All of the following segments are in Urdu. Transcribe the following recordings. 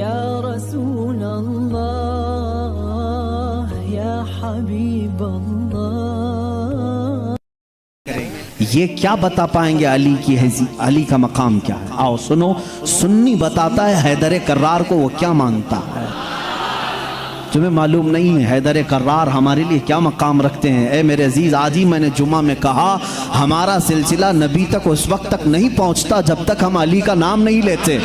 یا رسول اللہ یا حبیب اللہ. یہ کیا بتا پائیں گے علی کی علی کا مقام کیا ہے؟ آؤ سنو. سنی بتاتا ہے حیدر کرار کو وہ کیا مانتا ہے. تمہیں معلوم نہیں ہے حیدر کرار ہمارے لیے کیا مقام رکھتے ہیں؟ اے میرے عزیز، آج ہی میں نے جمعہ میں کہا ہمارا سلسلہ نبی تک اس وقت تک نہیں پہنچتا جب تک ہم علی کا نام نہیں لیتے.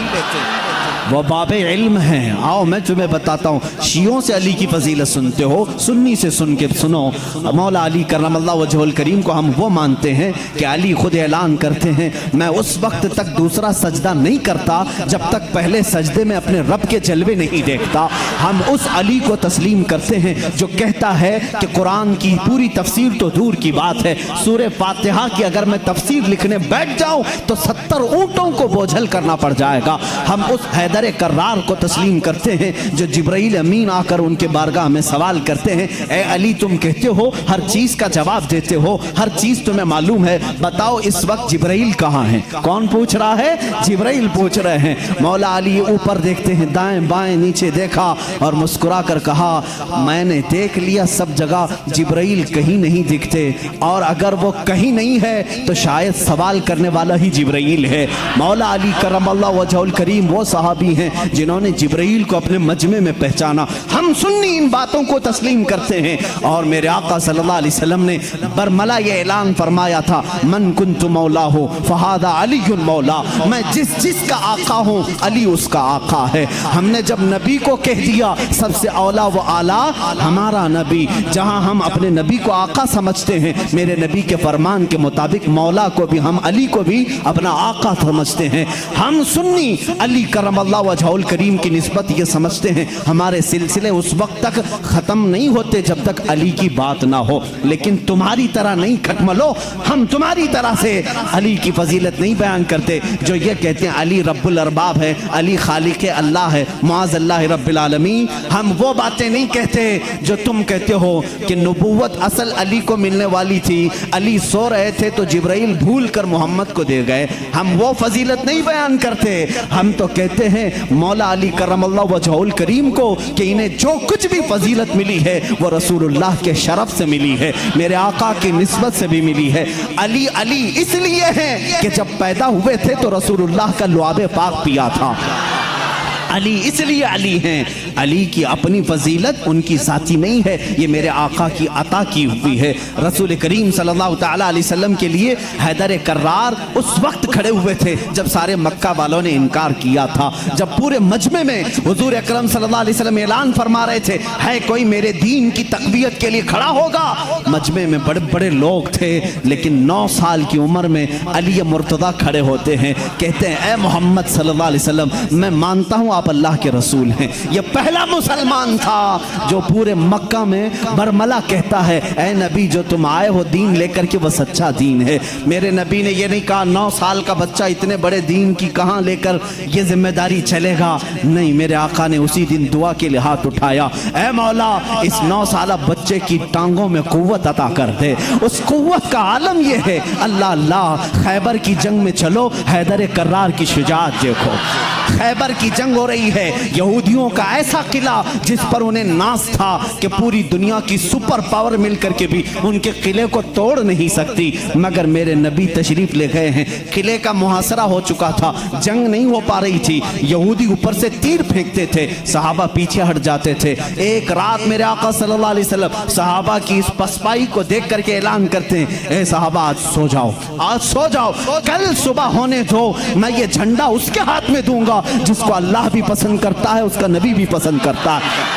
وہ باب علم ہیں. آؤ میں تمہیں بتاتا ہوں. شیعوں سے علی کی فضیلت سنتے ہو، سنی سے سن کے سنو. مولا علی کرم اللہ وجہہ الکریم کو ہم وہ مانتے ہیں کہ علی خود اعلان کرتے ہیں میں اس وقت تک دوسرا سجدہ نہیں کرتا جب تک پہلے سجدے میں اپنے رب کے جلوے نہیں دیکھتا. ہم اس علی کو تسلیم کرتے ہیں جو کہتا ہے کہ قرآن کی پوری تفسیر تو دور کی بات ہے، سورہ فاتحہ کی اگر میں تفسیر لکھنے بیٹھ جاؤں تو 70 اونٹوں کو بوجھل کرنا پڑ جائے گا. ہم اس حیدر کرار کو تسلیم کرتے ہیں جو جبرائیل امین آ کر ان کے بارگاہ میں سوال کرتے ہیں اے علی تم کہتے ہو ہر چیز کا جواب دیتے ہو، ہر چیز تمہیں معلوم ہے، بتاؤ اس وقت جبرائیل کہاں ہیں؟ کون پوچھ رہا ہے؟ جبرائیل پوچھ رہے ہیں. مولا علی اوپر دیکھتے ہیں، دائیں بائیں نیچے دیکھا اور مسکرا کر کہا میں نے دیکھ لیا سب جگہ جبرائیل کہیں نہیں دکھتے، اور اگر وہ کہیں نہیں ہے تو شاید سوال کرنے والا ہی جبرائیل ہے. مولا علی کرم اللہ وجہہ الکریم وہ صحابی ہیں جنہوں نے جبرائیل کو اپنے مجمع میں پہچانا. ہم سنی ان باتوں کو تسلیم کرتے ہیں. اور میرے آقا صلی اللہ علیہ وسلم نے برملا یہ اعلان فرمایا تھا من کنت مولا ہو فہذا علی مولا. میں جس کا آقا ہوں علی اس کا آقا ہے. ہم نے جب نبی کو کہہ دیا سب سے اولا و اعلیٰ ہمارا نبی، جہاں ہم اپنے نبی کو آقا سمجھتے ہیں میرے نبی کے فرمان کے مطابق مولا کو بھی ہم علی کو بھی اپنا آقا سمجھتے ہیں. ہم سنی علی کرم اللہ وجہہ الکریم کی نسبت یہ سمجھتے ہیں ہمارے سلسلے اس وقت تک ختم نہیں ہوتے جب تک علی کی بات نہ ہو. لیکن تمہاری طرح نہیں کھٹملو، ہم تمہاری طرح سے علی کی فضیلت نہیں بیان کرتے جو یہ کہتے ہیں علی رب الارباب ہے، علی خالق اللہ ہے، معاذ اللہ رب العالمین. ہم وہ باتیں نہیں کہتے جو تم کہتے ہو کہ نبوت اصل علی کو ملنے والی تھی، علی سو رہے تھے تو جبرائیل بھول کر محمد کو دے گئے. ہم وہ فضیلت نہیں بیان کرتے. ہم تو کہتے ہیں مولا علی کرم اللہ وجہہ الکریم کو کہ انہیں جو کچھ بھی فضیلت ملی ہے وہ رسول اللہ کے شرف سے ملی ہے، میرے آقا کی نسبت سے بھی ملی ہے. علی علی اس لیے ہیں کہ جب پیدا ہوئے تھے تو رسول اللہ کا لعاب پاک پیا تھا. علی اس لیے علی ہیں. علی کی اپنی فضیلت ان کی ذاتی نہیں ہے، یہ میرے آقا کی عطا کی ہوئی ہے. رسول کریم صلی اللہ تعالیٰ علیہ وسلم کے لیے حیدر کرار اس وقت کھڑے ہوئے تھے جب سارے مکہ والوں نے انکار کیا تھا. جب پورے مجمع میں حضور اکرم صلی اللہ علیہ وسلم اعلان فرما رہے تھے ہے کوئی میرے دین کی تقویت کے لیے کھڑا ہوگا. مجمع میں بڑے بڑے لوگ تھے لیکن 9 سال کی عمر میں علی مرتضیٰ کھڑے ہوتے ہیں، کہتے ہیں اے محمد صلی اللہ علیہ وسلم میں مانتا ہوں آپ اللہ کے رسول ہیں. یہ پہلا مسلمان تھا جو پورے مکہ میں برملا کہتا ہے اے نبی جو تم آئے ہو دین لے کر کے وہ سچا دین ہے. میرے نبی نے یہ نہیں کہا 9 سال کا بچہ اتنے بڑے دین کی کہاں لے کر یہ ذمہ داری چلے گا. نہیں، میرے آقا نے اسی دن دعا کے لیے ہاتھ اٹھایا اے مولا اس 9 سالہ بچے کی ٹانگوں میں قوت عطا کر دے. اس قوت کا عالم یہ ہے اللہ اللہ. خیبر کی جنگ میں چلو، حیدر کرار کی شجاعت دیکھو. خیبر کی جنگ ہو رہی ہے، یہودیوں کا ایسا قلعہ جس پر انہیں ناز تھا کہ پوری دنیا کی سپر پاور مل کر کے بھی ان کے قلعے کو توڑ نہیں سکتی، مگر میرے نبی تشریف لے گئے ہیں. قلعے کا محاصرہ ہو چکا تھا، جنگ نہیں ہو پا رہی تھی، یہودی اوپر سے تیر پھینکتے تھے، صحابہ پیچھے ہٹ جاتے تھے. ایک رات میرے آقا صلی اللہ علیہ وسلم صحابہ کی اس پسپائی کو دیکھ کر کے اعلان کرتے ہیں اے صحابہ آج سو جاؤ، آج سو جاؤ، کل صبح ہونے دو، میں یہ جھنڈا اس کے ہاتھ میں دوں گا جس کو اللہ بھی پسند کرتا ہے، اس کا نبی بھی پسند کرتا ہے.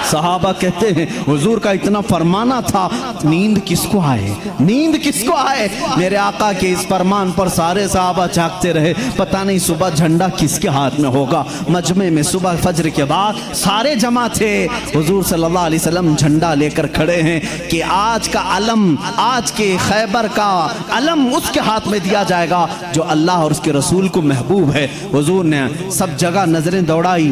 صحابہ کہتے ہیں حضور کا اتنا فرمانا تھا، نیند کس کو آئے، نیند کس کو آئے. میرے آقا کے اس فرمان پر سارے صحابہ جاگتے رہے، پتہ نہیں صبح جھنڈا کس کے ہاتھ میں ہوگا. مجمع میں صبح فجر کے بعد سارے جمع تھے، حضور صلی اللہ علیہ وسلم جھنڈا لے کر کھڑے ہیں کہ آج کا علم، آج کے خیبر کا علم اس کے ہاتھ میں دیا جائے گا جو اللہ اور اس کے رسول کو محبوب ہے. حضور نے سب جگہ نظریں دوڑائی،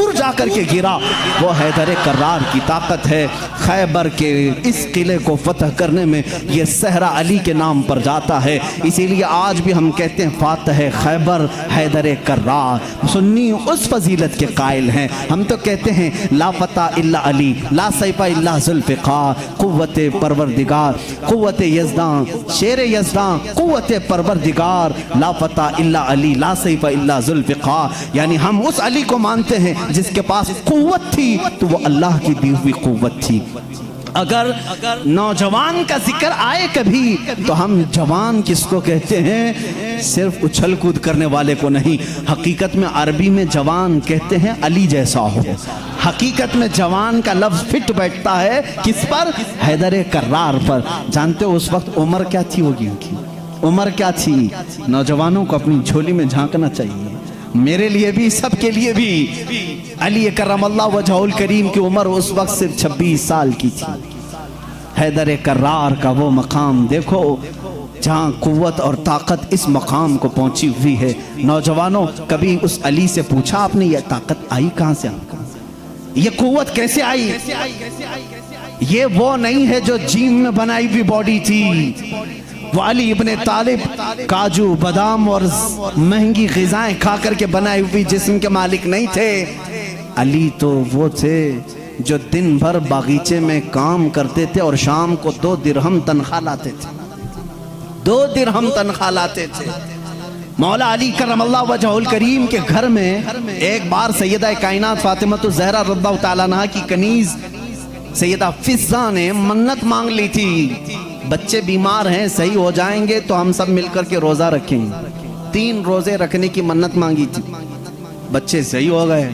دور جا کر کے گرا، وہ حیدر کرار کی طاقت ہے۔ خیبر کے اس قلعے کو فتح کرنے میں یہ صحرا علی کے نام پر جاتا ہے، اسی لیے آج بھی ہم کہتے ہیں فاتح خیبر حیدر کرار۔ سنی اس فضیلت کے قائل ہیں، ہم تو کہتے ہیں لا فتح الا علی، لا سیف الا ذوالفقار، قوت پروردگار، قوت یزداں، شیر یزداں، قوت پروردگار، لا فتح الا علی، لا سیف الا ذوالفقار۔ یعنی ہم اس علی کو مانتے ہیں جس کے پاس قوت تھی تو وہ اللہ کی دی ہوئی قوت تھی۔ اگر نوجوان کا ذکر آئے کبھی تو ہم جوان کس کو کہتے ہیں؟ صرف اچھل کود کرنے والے کو نہیں، حقیقت میں عربی میں جوان کہتے ہیں علی جیسا ہو۔ حقیقت میں جوان کا لفظ فٹ بیٹھتا ہے کس پر؟ حیدر کرار پر۔ جانتے ہو اس وقت عمر کیا تھی ہوگی ان کی؟ عمر کیا تھی؟ نوجوانوں کو اپنی جھولی میں جھانکنا چاہیے، میرے لیے بھی، سب کے لیے بھی۔ علی کرم اللہ وجہہ الکریم کی عمر اس وقت صرف 26 سال کی تھی۔ حیدر کرار کا وہ مقام دیکھو جہاں قوت اور طاقت اس مقام کو پہنچی ہوئی ہے۔ نوجوانوں کبھی اس علی سے پوچھا آپ نے یہ طاقت آئی کہاں سے؟ آپ کو یہ قوت کیسے آئی؟ یہ وہ نہیں ہے جو جیم میں بنائی ہوئی باڈی تھی۔ وہ علی ابن طالب کاجو بادام اور مہنگی غذائیں کھا کر کے بنائی ہوئی جسم کے مالک نہیں تھے۔ علی تو وہ تھے جو دن بھر باغیچے میں کام کرتے تھے اور شام کو 2 درہم تنخواہ لاتے تھے، 2 درہم تنخواہ لاتے تھے۔ مولا علی کرم اللہ وجہہ الکریم کے گھر میں ایک بار سیدہ کائنات فاطمہ الزہرا رضی اللہ تعالیٰ عنہا کی کنیز سیدہ فضہ نے منت مانگ لی تھی، بچے بیمار ہیں، صحیح ہو جائیں گے تو ہم سب مل کر کے روزہ رکھیں گے۔ 3 روزے رکھنے کی منت مانگی تھی، بچے صحیح ہو گئے،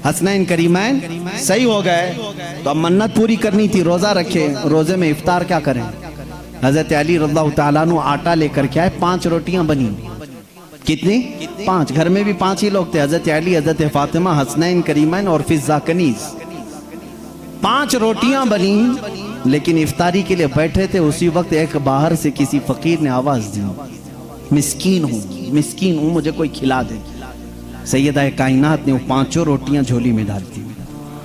حسنین کریمین صحیح ہو گئے، تو اب منت پوری کرنی تھی، روزہ رکھے۔ روزے میں افطار کیا کریں؟ حضرت علی رضی اللہ تعالیٰ عنہ آٹا لے کر کے آئے، 5 روٹیاں بنی۔ کتنی؟ 5۔ گھر میں بھی 5 ہی لوگ تھے، حضرت علی، حضرت فاطمہ، حسنین کریمین اور فضہ کنیز۔ 5 روٹیاں بنی، لیکن افطاری کے لیے بیٹھے تھے، اسی وقت ایک باہر سے کسی فقیر نے آواز دی، مسکین ہوں مجھے کوئی کھلا دے۔ سیدہ کائنات نے وہ 5 روٹیاں جھولی میں ڈال دی،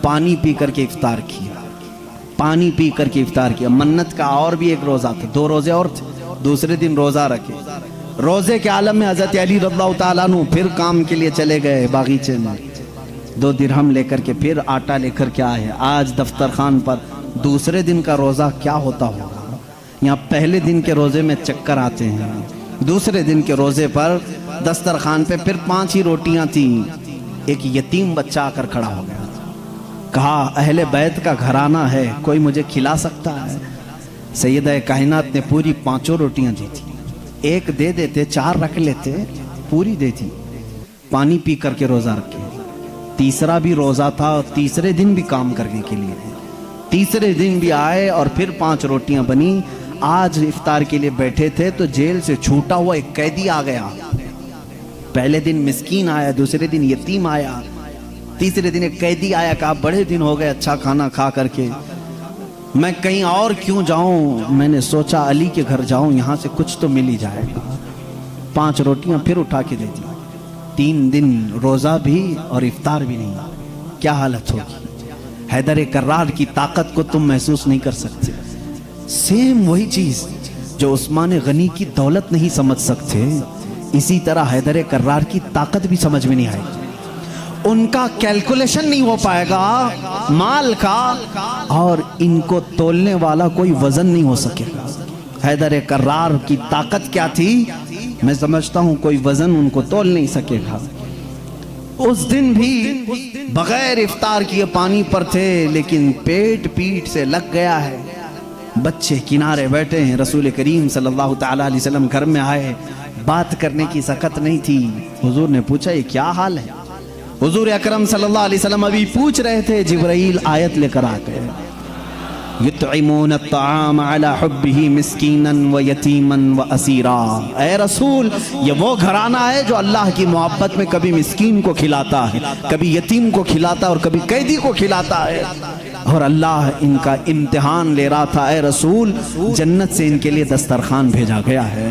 پانی پی کر کے افطار کیا، پانی پی کر کے افطار کیا۔ منت کا اور بھی ایک روزہ تھا، 2 روزے اور تھے، دوسرے دن روزہ رکھے۔ روزے کے عالم میں حضرت علی رضی اللہ تعالیٰ عنہ پھر کام کے لیے چلے گئے باغیچے میں، 2 درہم لے کر کے پھر آٹا لے کر کے آئے۔ آج دفتر خان پر دوسرے دن کا روزہ کیا ہوتا ہوگا؟ یہاں پہلے دن کے روزے میں چکر آتے ہیں، دوسرے دن کے روزے پر دسترخوان پہ پھر 5 ہی روٹیاں تھیں۔ ایک یتیم بچہ آ کر کھڑا ہو گیا، کہا اہل بیت کا گھرانہ ہے، کوئی مجھے کھلا سکتا ہے؟ سیدہ کائنات نے پوری 5 روٹیاں دی تھی، 1 دے دیتے، 4 رکھ لیتے، پوری دے دی۔ پانی پی کر کے روزہ رکھے۔ تیسرا بھی روزہ تھا اور تیسرے دن بھی کام کرنے کے لیے، تیسرے دن بھی آئے اور پھر 5 روٹیاں بنی۔ آج افطار کے لیے بیٹھے تھے تو جیل سے چھوٹا ہوا ایک قیدی آ گیا۔ پہلے دن مسکین آیا، دوسرے دن یتیم آیا، تیسرے دن ایک قیدی آیا، کہا بڑے دن ہو گئے اچھا کھانا کھا کر کے، میں کہیں اور کیوں جاؤں، میں نے سوچا علی کے گھر جاؤں، یہاں سے کچھ تو مل ہی جائے گا۔ 5 روٹیاں پھر اٹھا کے دے دی۔ 3 دن روزہ بھی اور افطار بھی نہیں، کیا حالت ہوگی؟ حیدر کرار کی طاقت کو تم محسوس نہیں کر سکتے۔ سیم وہی چیز جو عثمان غنی کی دولت نہیں سمجھ سکتے، اسی طرح حیدر کرار کی طاقت بھی سمجھ میں نہیں آئے گی۔ ان کا کیلکولیشن نہیں ہو پائے گا مال کا، اور ان کو تولنے والا کوئی وزن نہیں ہو سکے گا۔ حیدر کرار کی طاقت کیا تھی؟ میں سمجھتا ہوں کوئی وزن ان کو تول نہیں سکے گا۔ اس دن بھی بغیر افطار کیے پانی پر تھے، لیکن پیٹ سے لگ گیا ہے۔ بچے کنارے بیٹھے ہیں، رسول کریم صلی اللہ تعالیٰ علیہ وسلم گھر میں آئے، بات کرنے کی سکت نہیں تھی۔ حضور نے پوچھا یہ کیا حال ہے؟ حضور اکرم صلی اللہ علیہ وسلم ابھی پوچھ رہے تھے، جبرائیل آیت لے کر آ گئے، یطعمون الطعام علی حبہ مسکینا و یتیما و اسیرا۔ اے رسول، یہ وہ گھرانہ ہے جو اللہ کی محبت میں کبھی مسکین کو کھلاتا ہے، کبھی یتیم کو کھلاتا ہے اور کبھی قیدی کو کھلاتا ہے، اور اللہ ان کا امتحان لے رہا تھا۔ اے رسول، جنت سے ان کے لیے دسترخوان بھیجا گیا ہے،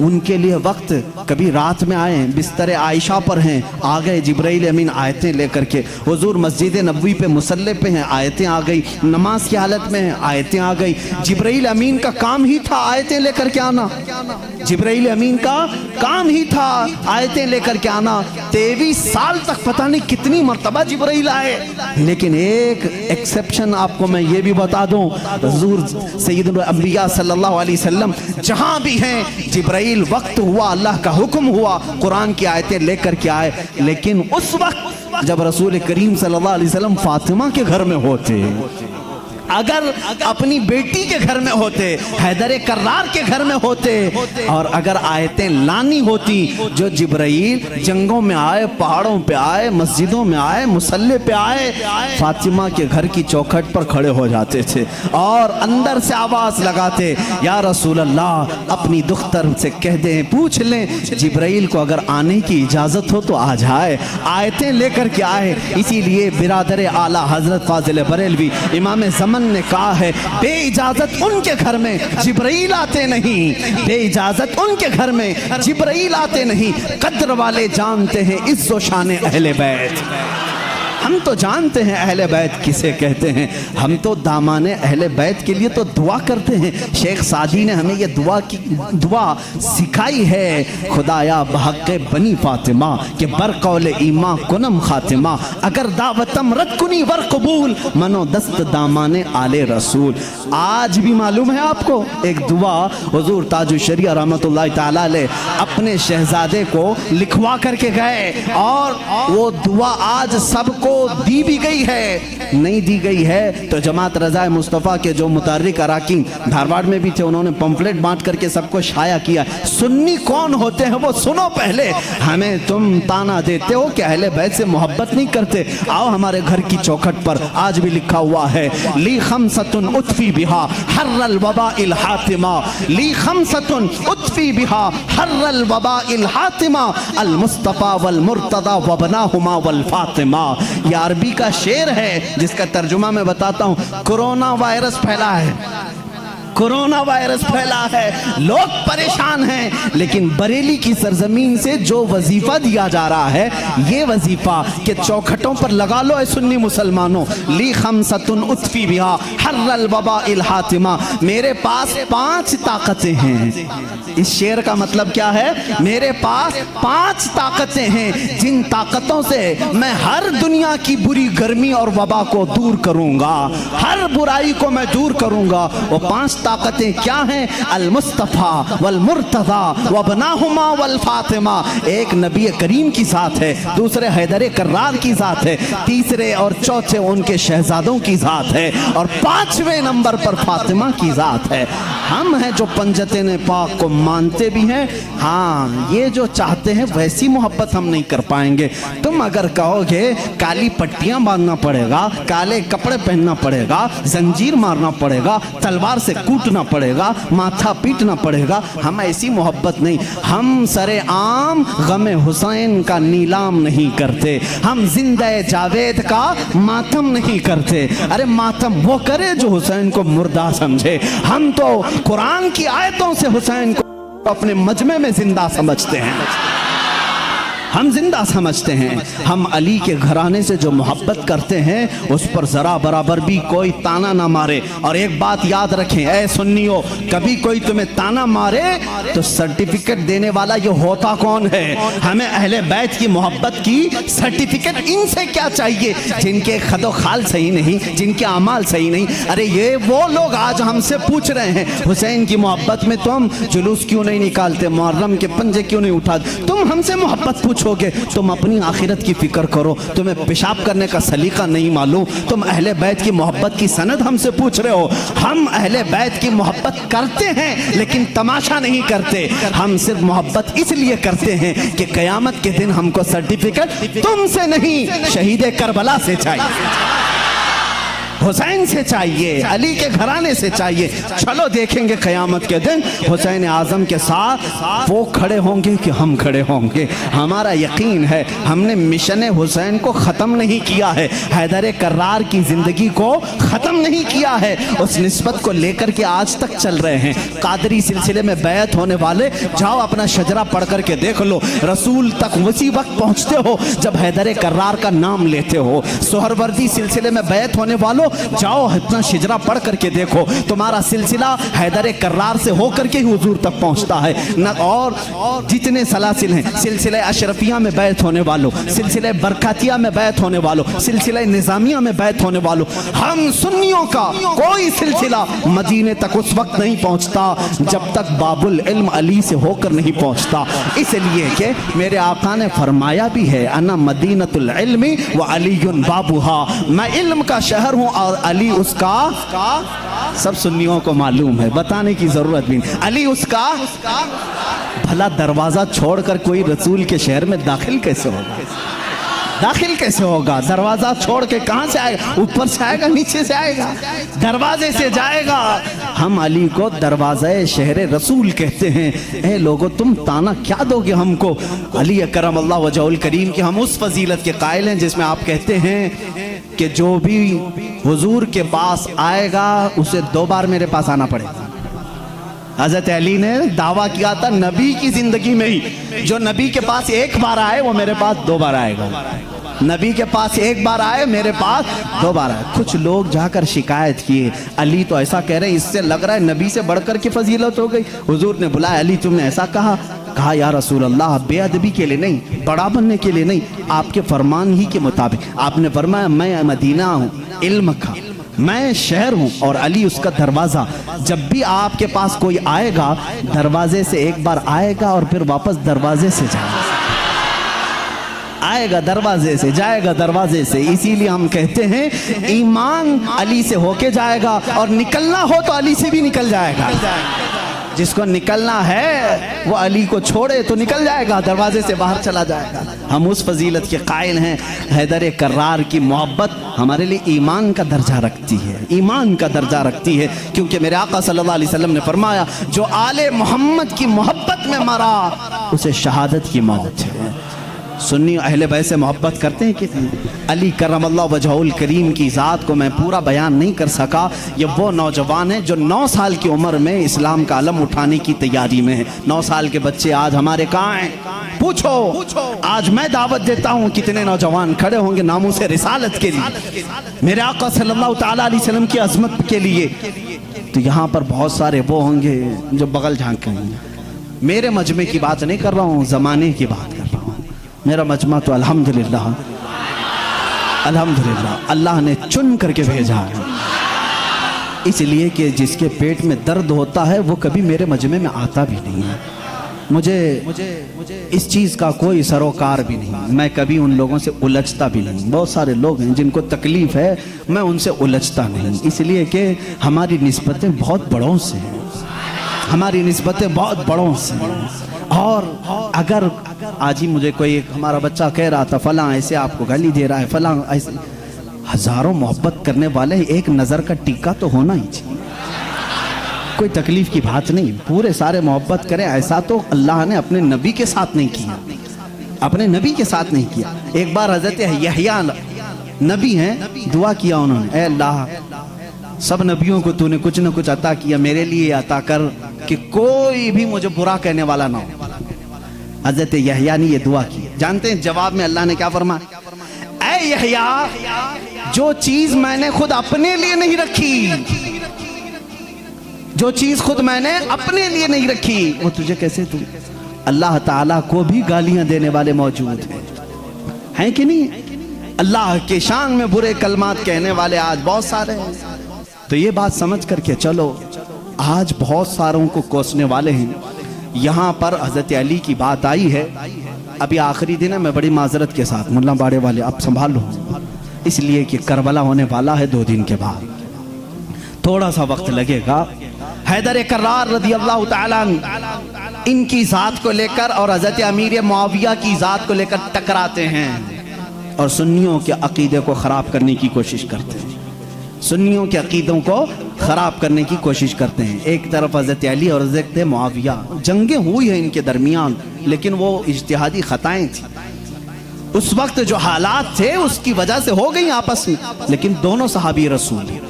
ان کے لیے وقت کبھی رات میں آئے بستر عائشہ پر ہیں, آ گئے جبرائیل امین آیتیں لے کر کے. حضور مسجد نبوی پہ مصلی پہ ہیں, آیتیں آ گئی. نماز کی حالت میں ہیں, آیتیں آ گئی. جبرائیل امین کا کام ہی تھا آیتیں لے کر کے آنا. جبرائیل امین کا کام ہی تھا آیتیں لے کر کے آنا. 23 سال تک پتہ نہیں کتنی مرتبہ جبرائیل آئے, لیکن ایک ایکسیپشن آپ کو میں یہ بھی بتا دوں, حضور سید الانبیاء صلی اللہ علیہ وسلم جہاں بھی ہیں جبرائیل وقت ہوا, اللہ کا حکم ہوا, قرآن کی آیتیں لے کر کے آئے. لیکن اس وقت جب رسول کریم صلی اللہ علیہ وسلم فاطمہ کے گھر میں ہوتے, اگر اپنی بیٹی کے گھر میں ہوتے, حیدر کرار کے گھر میں ہوتے, اور اگر آیتیں لانی ہوتی, جو جبرائیل جنگوں میں آئے, پہاڑوں پہ آئے, مسجدوں میں آئے, مصلی پہ آئے, فاطمہ کے گھر کی چوکھٹ پر کھڑے ہو جاتے تھے اور اندر سے آواز لگاتے, یا رسول اللہ اپنی دختر سے کہہ دیں, پوچھ لیں جبرائیل کو اگر آنے کی اجازت ہو تو آ جائے, آیتیں لے کر کے آئے. اسی لیے برادر اعلیٰ حضرت فاضل بریلوی امام زمان نے کہا ہے, بے اجازت ان کے گھر میں جبرائیل آتے نہیں, بے اجازت ان کے گھر میں جبرائیل آتے نہیں. قدر والے جانتے ہیں عز و شان اہل بیت. ہم تو جانتے ہیں اہل بیت کسے کہتے ہیں, ہم تو دامان اہل بیت کے لیے تو دعا کرتے ہیں. شیخ سعدی نے ہمیں یہ دعا سکھائی ہے, خدایا بحق بنی فاطمہ کہ بر قول ایمان کنم خاتمہ, اگر دعوتم رد کنی ور قبول منو دست دامان آل رسول. آج بھی معلوم ہے آپ کو ایک دعا حضور تاج الشریعہ رحمت اللہ تعالی علیہ اپنے شہزادے کو لکھوا کر کے گئے, اور وہ دعا آج سب کو دی بھی گئی ہے, نہیں دی گئی ہے تو جماعت رضائے مصطفیٰ کے جو متحرک اراکین دھارواڑ میں بھی تھے, انہوں نے پمفلٹ بانٹ کر کے سب کو شائع کیا. سنی کون ہوتے ہیں وہ سنو پہلے. ہمیں تم تانا دیتے ہو کہ اہل بیت سے محبت نہیں کرتے, آؤ ہمارے گھر کی چوکھٹ پر آج بھی لکھا ہوا ہے, لی خمسۃ اطفی بہا حر الوباء الحاتمہ, لی خمسۃ اطفی بہا حر الوباء الحاتمہ, المصطفیٰ والمرتضی وابناہما والفاطمہ. یہ عربی کا شعر ہے جس کا ترجمہ میں بتاتا ہوں. کرونا وائرس پھیلا ہے, کرونا وائرس پھیلا ہے, لوگ پریشان ہیں, لیکن بریلی کی سرزمین سے جو وظیفہ دیا جا رہا ہے, یہ وظیفہ کہ چوکھٹوں پر لگا لو اے سنی مسلمانوں, لی خمسۃ اطفی بہا حر الوباء الحاتمہ. میرے پاس 5 طاقتیں ہیں. اس شعر کا مطلب کیا ہے, میرے پاس 5 طاقتیں ہیں جن طاقتوں سے میں ہر دنیا کی بری گرمی اور وبا کو دور کروں گا, ہر برائی کو میں دور کروں گا. وہ 5 طاقتیں کیا ہیں, المصطفیٰ والمرتضی وابناہما والفاطمہ. ایک نبی کریم کی ذات ہے, دوسرے حیدر کرار کی ذات ہے, تیسرے اور چوتھے ان کے شہزادوں کی ذات ہے, اور 5ویں نمبر پر فاطمہ کی ذات ہے. ہم ہیں جو پنجتین پاک کو مانتے بھی ہیں, ہاں یہ جو چاہتے ہیں ویسی محبت ہم نہیں کر پائیں گے. تم اگر کہو گے کالی پٹیاں باندھنا پڑے گا, کالے کپڑے پہننا پڑے گا, زنجیر مارنا پڑے گا, تلوار سے کوٹنا پڑے گا, ماتھا پیٹنا پڑے گا, ہم ایسی محبت نہیں. ہم سر عام غم حسین کا نیلام نہیں کرتے, ہم زندہ جاوید کا ماتم نہیں کرتے. ارے ماتم وہ کرے جو حسین کو مردہ سمجھے. ہم تو قرآن کی آیتوں سے حسین کو اپنے مجمع میں زندہ سمجھتے ہیں, ہم زندہ سمجھتے ہیں. ہم علی کے گھرانے سے جو محبت کرتے ہیں اس پر ذرا برابر بھی کوئی تانا نہ مارے. اور ایک بات یاد رکھیں اے سنیو, کبھی کوئی تمہیں تانا مارے تو سرٹیفکیٹ دینے والا یہ ہوتا کون ہے؟ ہمیں اہل بیت کی محبت کی سرٹیفکیٹ ان سے کیا چاہیے جن کے خد و خال صحیح نہیں, جن کے اعمال صحیح نہیں. ارے یہ وہ لوگ آج ہم سے پوچھ رہے ہیں حسین کی محبت میں تم جلوس کیوں نہیں نکالتے, محرم کے پنجے کیوں نہیں اٹھاتے. تم ہم سے محبت پوچھو گے, تم اپنی آخرت کی فکر کرو. تمہیں پیشاب کرنے کا سلیقہ نہیں معلوم, تم اہل بیت کی محبت کی سند ہم سے پوچھ رہے ہو. ہم اہل بیت کی محبت کرتے ہیں لیکن تماشا نہیں کرتے. ہم صرف محبت اس لیے کرتے ہیں کہ قیامت کے دن ہم کو سرٹیفکیٹ تم سے نہیں شہید کربلا سے چاہیے. حسین سے چاہیے، علی کے گھرانے سے چاہیے۔ چلو دیکھیں گے قیامت کے دن حسین اعظم کے ساتھ وہ کھڑے ہوں گے کہ ہم کھڑے ہوں گے۔ ہمارا یقین ہے ہم نے مشن حسین کو ختم نہیں کیا ہے، حیدر کرار کی زندگی کو ختم نہیں کیا ہے، اس نسبت کو لے کر کے آج تک چل رہے ہیں۔ قادری سلسلے میں بیعت ہونے والے جاؤ اپنا شجرہ پڑھ کر کے دیکھ لو، رسول تک اسی وقت پہنچتے ہو جب حیدر کرار کا نام لیتے ہو۔ سہروردی سلسلے میں بیعت ہونے والوں جاؤ اپنا شجرہ پڑھ کر کے دیکھو، تمہارا سلسلہ حیدر کرار سے ہو کر کے ہی حضور تک پہنچتا ہے۔ اور جتنے سلاسل ہیں، سلسلہ اشرفیہ میں بیعت ہونے والوں، سلسلہ برکاتیہ میں بیعت ہونے والوں، سلسلہ نظامیہ میں بیعت ہونے والوں، ہم سنیوں کا کوئی سلسلہ مدینے تک اس وقت نہیں پہنچتا جب تک باب العلم علی سے ہو کر نہیں پہنچتا۔ اس لیے کہ میرے آقا نے فرمایا بھی ہے انا مدینۃ العلم وعلی بابھا، میں علم کا شہر ہوں اور علی اس کا، سب سنیوں کو معلوم ہے، بتانے کی ضرورت بھی نہیں، علی اس کا۔ بھلا دروازہ چھوڑ کر کوئی رسول کے شہر میں داخل کیسے ہوگا؟ داخل کیسے ہوگا؟ دروازہ چھوڑ کے کہاں سے آئے گا؟ اوپر سے آئے گا، نیچے سے آئے گا، دروازے سے جائے گا۔ ہم علی کو دروازہ شہر رسول کہتے ہیں۔ اے لوگو تم تانا کیا دو گے ہم کو؟ علی اکرم اللہ وجہہ الکریم کے ہم اس فضیلت کے قائل ہیں جس میں آپ کہتے ہیں کہ جو بھی حضور کے پاس آئے گا اسے 2 بار میرے پاس آنا پڑے گا۔ حضرت علی نے دعویٰ کیا تھا نبی کی زندگی میں ہی، جو نبی کے پاس 1 بار آئے وہ میرے پاس 2 بار آئے گا۔ نبی کے پاس 1 بار آئے، میرے پاس 2 بار آئے۔ کچھ لوگ جا کر شکایت کیے، علی تو ایسا کہہ رہے ہیں، اس سے لگ رہا ہے نبی سے بڑھ کر کے فضیلت ہو گئی۔ حضور نے بلایا، علی تم نے ایسا کہا؟ کہا یا رسول اللہ بے ادبی کے لیے نہیں، بڑا بننے کے لیے نہیں، آپ کے فرمان ہی کے مطابق۔ آپ نے فرمایا میں مدینہ ہوں علم کا، میں شہر ہوں اور علی اس کا دروازہ۔ جب بھی آپ کے پاس کوئی آئے گا دروازے سے 1 بار آئے گا اور پھر واپس دروازے سے جائے گا، آئے گا دروازے سے، جائے گا دروازے سے۔ اسی لیے ہم کہتے ہیں ایمان علی سے ہو کے جائے گا اور نکلنا ہو تو علی سے بھی نکل جائے گا۔ جس کو نکلنا ہے وہ علی کو چھوڑے تو نکل جائے گا، دروازے سے باہر چلا جائے گا۔ ہم اس فضیلت کے قائل ہیں۔ حیدر کرار کی محبت ہمارے لیے ایمان کا درجہ رکھتی ہے، ایمان کا درجہ رکھتی ہے، کیونکہ میرے آقا صلی اللہ علیہ وسلم نے فرمایا جو آل محمد کی محبت میں مرا اسے شہادت کی موت ہے۔ سنی اہل بیت سے محبت کرتے ہیں کتنی؟ علی کرم اللہ وجہہ الکریم کی ذات کو میں پورا بیان نہیں کر سکا۔ یہ وہ نوجوان ہیں جو 9 سال کی عمر میں اسلام کا علم اٹھانے کی تیاری میں ہیں۔ 9 سال کے بچے آج ہمارے کہاں ہیں؟ پوچھو۔ آج میں دعوت دیتا ہوں کتنے نوجوان کھڑے ہوں گے ناموس رسالت کے لیے، میرے آقا صلی اللہ تعالیٰ علیہ وسلم کی عظمت کے لیے۔ تو یہاں پر بہت سارے وہ ہوں گے جو بغل جھانک رہے ہیں۔ میرے مجمع کی بات نہیں کر رہا ہوں، زمانے کی بات کر رہا ہوں۔ میرا مجمع تو الحمدللہ اللہ نے چن کر کے بھیجا ہے، اس لیے کہ جس کے پیٹ میں درد ہوتا ہے وہ کبھی میرے مجمع میں آتا بھی نہیں ہے۔ مجھے اس چیز کا کوئی سروکار بھی نہیں، میں کبھی ان لوگوں سے الجھتا بھی نہیں۔ بہت سارے لوگ ہیں جن کو تکلیف ہے، میں ان سے الجھتا نہیں، اس لیے کہ ہماری نسبتیں بہت بڑوں سے ہیں، ہماری نسبتیں بہت بڑوں سے ہیں۔ اور اگر آج ہی مجھے کوئی ہمارا بچہ کہہ رہا تھا فلاں ایسے آپ کو گالی دے رہا ہے، فلاں ایسے، ہزاروں محبت کرنے والے ایک نظر کا ٹیکا تو ہونا ہی چاہیے، کوئی تکلیف کی بات نہیں، پورے سارے محبت کریں۔ ایسا تو اللہ نے اپنے نبی کے ساتھ نہیں کیا، اپنے نبی کے ساتھ نہیں کیا۔ ایک بار حضرت یحییٰ نبی ہیں، دعا کیا انہوں نے، اے اللہ سب نبیوں کو تو نے کچھ نہ کچھ عطا کیا، میرے لیے عطا کر کہ کوئی بھی مجھے برا کہنے والا نہ ہو۔ حضرت یحییٰ نے یہ دعا کی، جانتے ہیں جواب میں اللہ نے کیا فرمایا؟ اے یحییٰ جو چیز میں نے خود اپنے لیے نہیں رکھی، جو چیز خود میں نے اپنے لیے نہیں رکھی وہ تجھے کیسے دوں؟ اللہ تعالیٰ کو بھی گالیاں دینے والے موجود ہیں کہ نہیں؟ اللہ کے شان میں برے کلمات کہنے والے آج بہت سارے ہیں۔ تو یہ بات سمجھ کر کے چلو، آج بہت ساروں کو کوسنے والے ہیں۔ یہاں پر حضرت علی کی بات آئی ہے، ابھی آخری دن ہے، میں بڑی معذرت کے ساتھ ملا باڑے والے اب سنبھال لو، اس لیے کہ کربلا ہونے والا ہے 2 دن کے بعد، تھوڑا سا وقت لگے گا۔ حیدر کرار رضی اللہ تعالیٰ ان کی ذات کو لے کر اور حضرت امیر معاویہ کی ذات کو لے کر ٹکراتے ہیں اور سنیوں کے عقیدے کو خراب کرنے کی کوشش کرتے ہیں۔ سنیوں کے عقیدوں کو خراب کرنے کی کوشش کرتے ہیں. ایک طرف حضرت علی اور حضرت معاویہ, جنگیں ہوئی ہیں ان کے درمیان, لیکن وہ اجتہادی خطائیں تھیں. اس وقت جو حالات تھے اس کی وجہ سے ہو گئی آپس میں, لیکن دونوں صحابی رسول ہیں.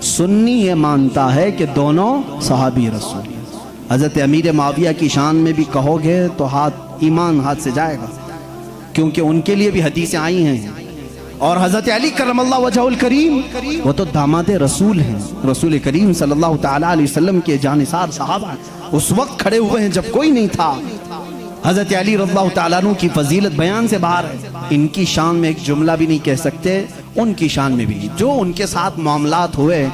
سنی یہ مانتا ہے کہ دونوں صحابی رسول ہیں. حضرت امیر معاویہ کی شان میں بھی کہو گے تو ایمان ہاتھ سے جائے گا, کیونکہ ان کے لیے بھی حدیثیں آئی ہیں. اور حضرت علی کرم اللہ وجہہ الکریم وہ تو داماد رسول ہیں, رسول کریم صلی اللہ تعالیٰ علیہ وسلم کے جانثار صحابہ اس وقت کھڑے ہوئے ہیں جب کوئی نہیں تھا. حضرت علی رضی اللہ تعالیٰ عنہ کی فضیلت بیان سے باہر ہے. ان کی شان میں ایک جملہ بھی نہیں کہہ سکتے, ان کی شان میں بھی جو ان کے ساتھ معاملات ہوئے.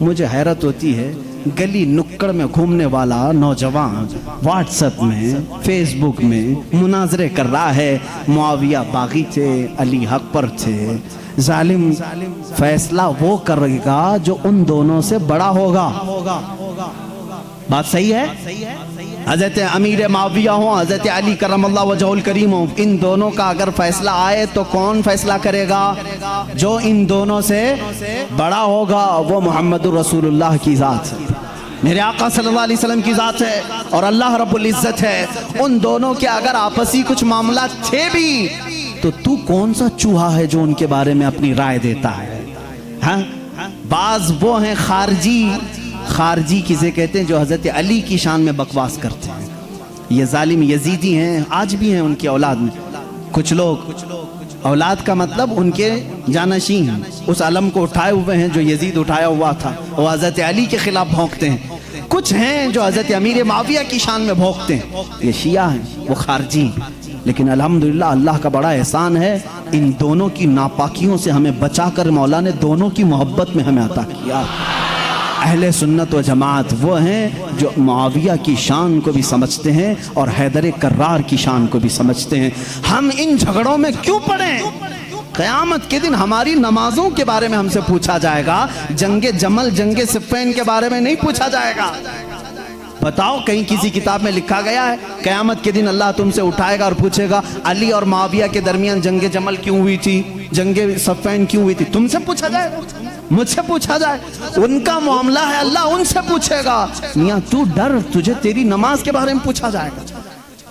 مجھے حیرت ہوتی ہے, گلی نکڑ میں گھومنے والا نوجوان واٹس ایپ میں, فیس بک میں مناظرے کر رہا ہے, معاویہ باغی تھے, علی حق پر تھے. ظالم فیصلہ وہ کرے گا جو ان دونوں سے بڑا ہوگا. بات صحیح ہے؟ حضرت امیر معاویہ ہوں, حضرت علی کرم اللہ وجہہ الکریم ہوں, ان دونوں کا اگر فیصلہ آئے تو کون فیصلہ کرے گا؟ جو ان دونوں سے بڑا ہوگا, وہ محمد رسول اللہ کی ذات ہے, میرے آقا صلی اللہ علیہ وسلم کی ذات ہے, اور اللہ رب العزت ہے. ان دونوں کے اگر آپسی کچھ معاملات تھے بھی تو کون سا چوہا ہے جو ان کے بارے میں اپنی رائے دیتا ہے؟ ہاں, بعض وہ ہیں خارجی کسے کہتے ہیں جو حضرت علی کی شان میں بکواس کرتے ہیں. یہ ظالم یزیدی ہیں, آج بھی ہیں ان کی اولاد میں کچھ لوگ. اولاد کا مطلب ان کے جانشین ہیں, اس علم کو اٹھائے ہوئے ہیں جو یزید اٹھایا ہوا تھا, وہ حضرت علی کے خلاف بھونکتے ہیں. کچھ ہیں جو حضرت امیر معاویہ کی شان میں بھونکتے ہیں, یہ شیعہ ہیں, وہ خارجی ہیں. لیکن الحمدللہ اللہ کا بڑا احسان ہے, ان دونوں کی ناپاکیوں سے ہمیں بچا کر مولا نے دونوں کی محبت میں ہمیں عطا کیا. اہل سنت و جماعت وہ ہیں جو معاویہ کی شان کو بھی سمجھتے ہیں اور حیدر کرار کی شان کو بھی سمجھتے ہیں. ہم ان جھگڑوں میں کیوں پڑیں؟ قیامت کے دن ہماری نمازوں کے بارے میں ہم سے پوچھا جائے گا, جنگ جمل جنگ صفین کے بارے میں نہیں پوچھا جائے گا. بتاؤ کہیں کسی کتاب میں لکھا گیا ہے قیامت کے دن اللہ تم سے اٹھائے گا اور پوچھے گا علی اور معاویہ کے درمیان جنگ جمل کیوں ہوئی تھی, جنگ صفین کیوں ہوئی تھی؟ تم سے پوچھا جائے گا, مجھ سے پوچھا جائے؟ ان کا معاملہ ہے, اللہ ان سے پوچھے گا. میاں تو ڈر, تجھے تیری نماز کے بارے میں پوچھا جائے گا,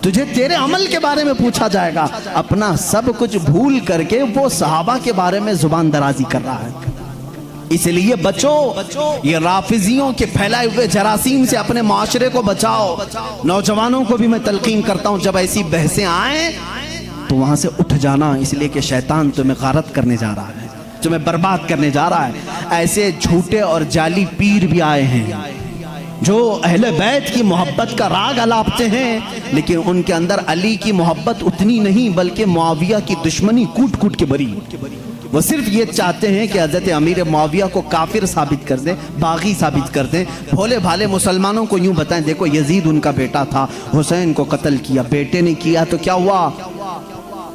تجھے تیرے عمل کے بارے میں پوچھا جائے گا. اپنا سب کچھ بھول کر کے وہ صحابہ کے بارے میں زبان درازی کر رہا ہے. اس لیے بچو, یہ رافضیوں کے پھیلائے ہوئے جراثیم سے اپنے معاشرے کو بچاؤ. نوجوانوں کو بھی میں تلقین کرتا ہوں, جب ایسی بحثیں آئیں تو وہاں سے اٹھ جانا, اس لیے کہ شیطان تمہیں غارت کرنے جا رہا ہے, تمہیں برباد کرنے جا رہا ہے. ایسے جھوٹے اور جعلی پیر بھی آئے ہیں جو اہل بیت کی محبت کا راگ الاپتے ہیں, لیکن ان کے اندر علی کی محبت اتنی نہیں بلکہ معاویہ کی دشمنی کوٹ کوٹ کے بری. وہ صرف یہ چاہتے ہیں کہ حضرت امیر معاویہ کو کافر ثابت کر دیں, باغی ثابت کر دیں. بھولے بھالے مسلمانوں کو یوں بتائیں, دیکھو یزید ان کا بیٹا تھا, حسین کو قتل کیا, بیٹے نے کیا تو کیا ہوا؟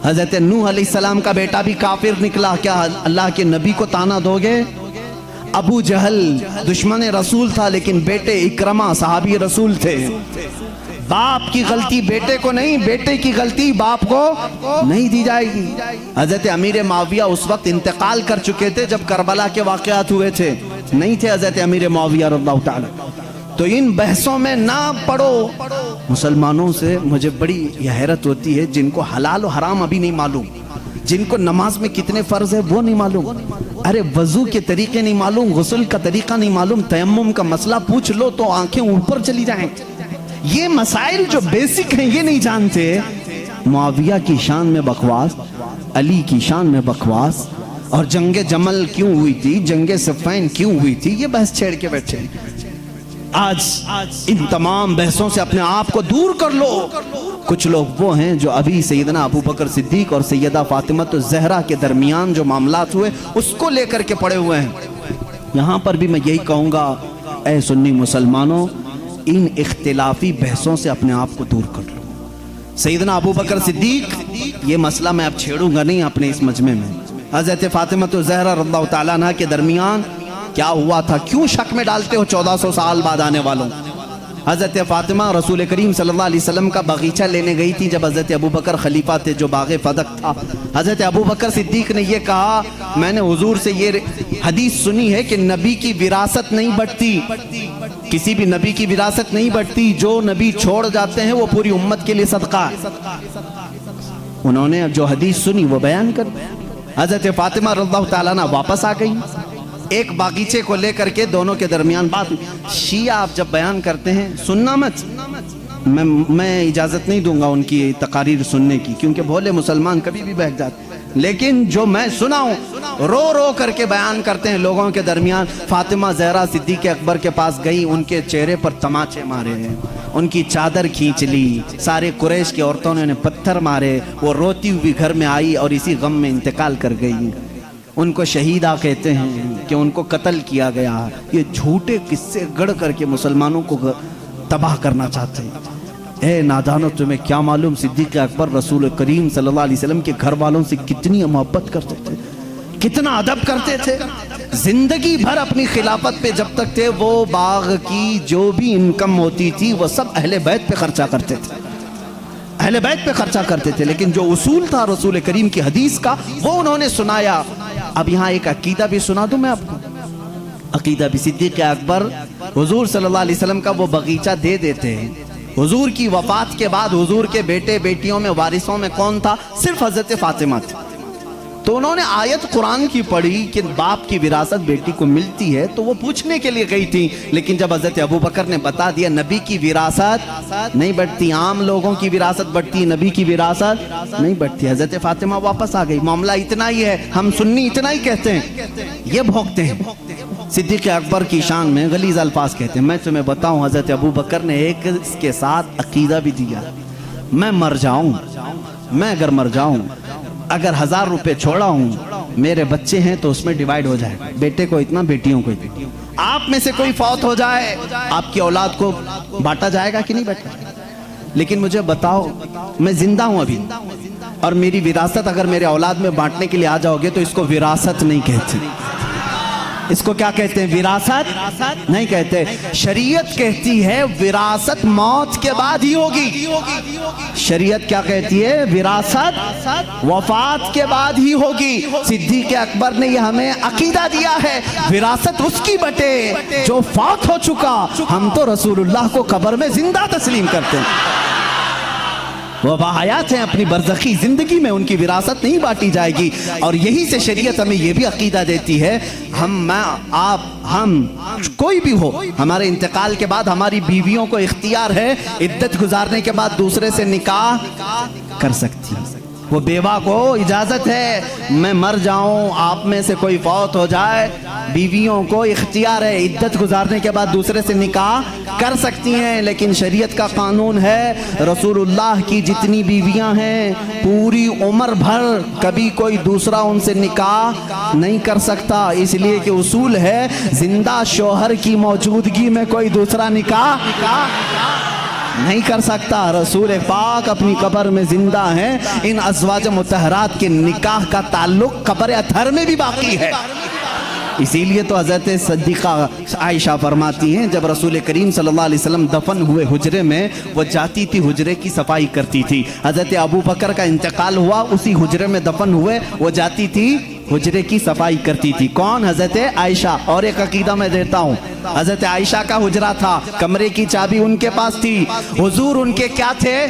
حضرت نوح علیہ السلام کا بیٹا بھی کافر نکلا, کیا اللہ کے نبی کو تانا دو گے؟ ابو جہل دشمن رسول تھا لیکن بیٹے اکرمہ صحابی رسول تھے. باپ کی غلطی بیٹے کو نہیں, بیٹے کی غلطی باپ کو نہیں دی جائے گی. حضرت امیر معاویہ اس وقت انتقال کر چکے تھے جب کربلا کے واقعات ہوئے تھے, نہیں تھے حضرت امیر معاویہ رضی اللہ تعالی. تو ان بحثوں میں نہ پڑو. مسلمانوں سے مجھے بڑی حیرت ہوتی ہے جن کو حلال و حرام ابھی نہیں معلوم, جن کو نماز میں کتنے فرض ہے وہ نہیں معلوم, ارے وضو کے طریقے نہیں معلوم, غسل کا طریقہ نہیں معلوم, تیمم کا مسئلہ پوچھ لو تو آنکھیں اوپر چلی جائیں. یہ مسائل جو بیسک ہیں یہ نہیں جانتے. معاویہ کی شان میں بکواس, علی کی شان میں بکواس, اور جنگ جمل کیوں ہوئی تھی, جنگ صفین کیوں ہوئی تھی, یہ بحث چھیڑ کے بیٹھے. آج ان تمام بحثوں سے اپنے آپ کو دور کر لو. کچھ لوگ وہ ہیں جو ابھی سیدنا ابو بکر صدیق اور سیدہ فاطمہ الزہرا کے درمیان جو معاملات ہوئے اس کو لے کر کے پڑے ہوئے ہیں. یہاں پر بھی میں یہی کہوں گا, اے سنی مسلمانوں, ان اختلافی بحثوں سے اپنے آپ کو دور کر لو. سیدنا ابو بکر صدیق, یہ مسئلہ میں اب چھیڑوں گا نہیں اپنے اس مجمع میں. حضرت فاطمہ الزہرا رضی اللہ تعالیٰ عنہ کے درمیان کیا ہوا تھا, کیوں شک میں ڈالتے ہو 1400 سال بعد آنے والوں؟ حضرت فاطمہ رسول کریم صلی اللہ علیہ وسلم کا باغیچہ لینے گئی تھی جب حضرت ابو بکر خلیفہ تھے، جو باغ فدق تھا۔ حضرت ابو بکر صدیق نے یہ کہا، میں نے حضور سے یہ حدیث سنی ہے کہ نبی کی وراثت نہیں بٹتی، کسی بھی نبی کی وراثت نہیں بٹتی، جو نبی چھوڑ جاتے ہیں وہ پوری امت کے لیے صدقہ ہے۔ انہوں نے جو حدیث سنی وہ بیان کر دی۔ حضرت فاطمہ رضی اللہ تعالیٰ عنہ واپس آ گئی، ایک باغیچے کو لے کر کے دونوں کے درمیان بات ہوئی۔ شیعہ آپ جب بیان کرتے ہیں سننا مت، میں اجازت نہیں دوں گا ان کی تقاریر سننے کی، کیونکہ بھولے مسلمان کبھی بھی بہک جاتے، لیکن جو میں سنا ہوں رو رو کر کے بیان کرتے ہیں لوگوں کے درمیان۔ فاطمہ زہرا صدیق اکبر کے پاس گئی، ان کے چہرے پر تماچے مارے ہیں، ان کی چادر کھینچ لی، سارے قریش کی عورتوں نے انہیں پتھر مارے، وہ روتی ہوئی گھر میں آئی اور اسی غم میں انتقال کر گئی۔ ان کو شہیدہ کہتے ہیں کہ ان کو قتل کیا گیا۔ یہ جھوٹے قصے گڑھ کر کے مسلمانوں کو تباہ کرنا چاہتے ہیں۔ اے نادانو، تمہیں کیا معلوم صدیق اکبر رسول کریم صلی اللہ علیہ وسلم کے گھر والوں سے کتنی محبت کرتے تھے، کتنا ادب کرتے تھے۔ زندگی بھر اپنی خلافت پہ جب تک تھے وہ باغ کی جو بھی انکم ہوتی تھی وہ سب اہل بیت پہ خرچہ کرتے تھے، اہل بیت پہ خرچہ کرتے تھے، لیکن جو اصول تھا رسول کریم کی حدیث کا وہ انہوں نے سنایا۔ اب یہاں ایک عقیدہ بھی سنا دوں میں آپ کو، عقیدہ بھی۔ صدیق اکبر حضور صلی اللہ علیہ وسلم کا وہ باغیچہ دے دیتے ہیں۔ حضور کی وفات کے بعد حضور کے بیٹے بیٹیوں میں وارثوں میں کون تھا؟ صرف حضرت فاطمہ تھی۔ تو انہوں نے آیت قرآن کی پڑھی کہ باپ کی وراثت بیٹی کو ملتی ہے، تو وہ پوچھنے کے لیے گئی تھی، لیکن جب حضرت ابو بکر نے بتا دیا نبی کی وراثت نہیں بڑھتی، عام لوگوں کی وراثت بڑھتی، نبی کی وراثت نہیں بڑھتی، حضرت فاطمہ واپس آ گئی۔ معاملہ اتنا ہی ہے، ہم سنی اتنا ہی کہتے ہیں، یہ بھونکتے ہیں۔ صدیق اکبر کی شان میں غلیظ الفاظ کہتے ہیں۔ میں تمہیں بتاؤں، حضرت ابو بکر نے ایک اس کے ساتھ عقیدہ بھی دیا، میں مر جاؤں، میں اگر مر جاؤں، اگر 1000 روپے چھوڑا ہوں، میرے بچے ہیں تو اس میں ڈیوائیڈ ہو جائے، بیٹے کو اتنا بیٹیوں کو اتنا، آپ میں سے کوئی فوت ہو جائے آپ کی اولاد کو بانٹا جائے گا کہ نہیں بانٹا؟ لیکن مجھے بتاؤ، میں زندہ ہوں ابھی اور میری وراثت اگر میرے اولاد میں بانٹنے کے لیے آ جاؤ گے تو اس کو وراثت نہیں کہتے، اس کو کیا کہتے ہیں؟ وراثت نہیں کہتے۔ شریعت کہتی ہے وراثت موت کے بعد ہی ہوگی، شریعت کیا کہتی ہے؟ وراثت وفات کے بعد ہی ہوگی۔ صدیق اکبر نے یہ ہمیں عقیدہ دیا ہے، وراثت اس کی بٹے جو فوت ہو چکا، ہم تو رسول اللہ کو قبر میں زندہ تسلیم کرتے ہیں، وہ باحیات ہیں، اپنی برزخی زندگی میں ان کی وراثت نہیں بانٹی جائے گی۔ اور یہی سے شریعت ہمیں یہ بھی عقیدہ دیتی ہے، ہم کوئی بھی ہو، ہمارے انتقال کے بعد ہماری بیویوں کو اختیار ہے عدت گزارنے کے بعد دوسرے سے نکاح کر سکتی ہے، وہ بیوہ کو اجازت ہے، میں مر جاؤں، آپ میں سے کوئی فوت ہو جائے، بیویوں کو اختیار ہے عدت گزارنے کے بعد دوسرے سے نکاح کر سکتی ہیں۔ لیکن شریعت کا قانون ہے، رسول اللہ کی جتنی بیویاں ہیں پوری عمر بھر کبھی کوئی دوسرا ان سے نکاح نہیں کر سکتا، اس لیے کہ اصول ہے زندہ شوہر کی موجودگی میں کوئی دوسرا نکاح نہیں کر سکتا۔ رسول پاک اپنی قبر میں زندہ ہیں، ان ازواج مطہرات کے نکاح کا تعلق قبر اطہر میں بھی باقی ہے۔ اسی لیے تو حضرت صدیقہ عائشہ فرماتی ہیں جب رسول کریم صلی اللہ علیہ وسلم دفن ہوئے حجرے میں، وہ جاتی تھی حجرے کی صفائی کرتی تھی۔ حضرت ابو بکر کا انتقال ہوا، اسی حجرے میں دفن ہوئے، وہ جاتی تھی حجرے کی صفائی کرتی تھی۔ کون؟ حضرت عائشہ۔ اور ایک عقیدہ میں دیتا ہوں، حضرت عائشہ کا حجرہ تھا، کمرے کی چابی ان کے پاس تھی، حضور ان کے کیا تھے؟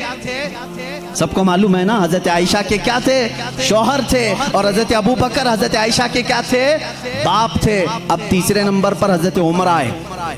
سب کو معلوم ہے نا، حضرت عائشہ کے کیا تھے؟ شوہر تھے۔ اور حضرت ابو بکر حضرت عائشہ کے کیا تھے؟ باپ تھے۔ اب تیسرے نمبر پر حضرت عمر آئے،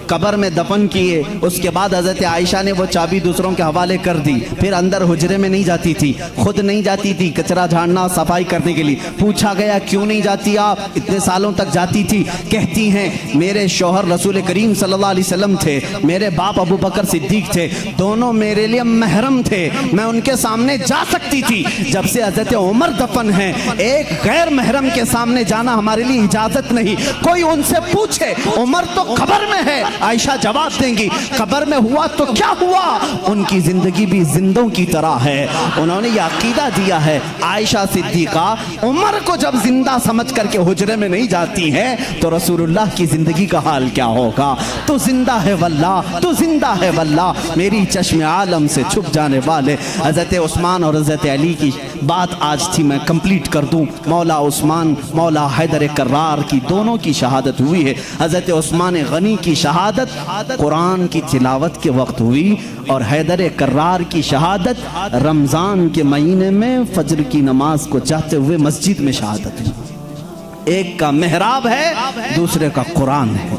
قبر میں دفن کیے، اس کے بعد حضرت عائشہ نے وہ چابی دوسروں کے حوالے کر دی، پھر اندر حجرے میں نہیں جاتی تھی، خود نہیں جاتی تھی کچرا جھاڑنا صفائی کرنے کے لیے۔ پوچھا گیا کیوں نہیں جاتی آپ؟ اتنے سالوں تک جاتی تھی۔ کہتی ہیں میرے شوہر رسول کریم صلی اللہ علیہ وسلم تھے، میرے باپ ابو بکر صدیق تھے، دونوں میرے لیے محرم تھے، میں ان کے سامنے جا سکتی تھی۔ جب سے حضرت عمر دفن ہیں، ایک غیر محرم کے سامنے جانا ہمارے لیے اجازت نہیں۔ کوئی ان سے پوچھے عمر تو قبر میں ہے، ہے؟ عائشہ جواب دیں گی قبر میں ہوا تو کیا ہوا، ان کی زندگی بھی زندوں کی طرح ہے۔ انہوں نے یہ عقیدہ دیا ہے عائشہ صدیقہ عمر کو جب زندہ سمجھ کر کے حجرے میں نہیں جاتی ہیں تو رسول اللہ کی زندگی کا حال کیا ہوگا۔ تو زندہ ہے واللہ، تو زندہ ہے واللہ، میری چشم عالم سے چھپ جانے والے حضرت عثمان اور حضرت علی کی بات آج تھی میں کمپلیٹ کر دوں۔ مولا عثمان مولا حیدر کرار کی دونوں کی شہادت ہوئی ہے۔ حضرت عثمان غنی کی شہادت قرآن کی تلاوت کے وقت ہوئی اور حیدر کرار کی شہادت رمضان کے مہینے میں فجر کی نماز کو جاتے ہوئے مسجد میں شہادت ہوئی۔ ایک کا محراب ہے، دوسرے کا قرآن ہے۔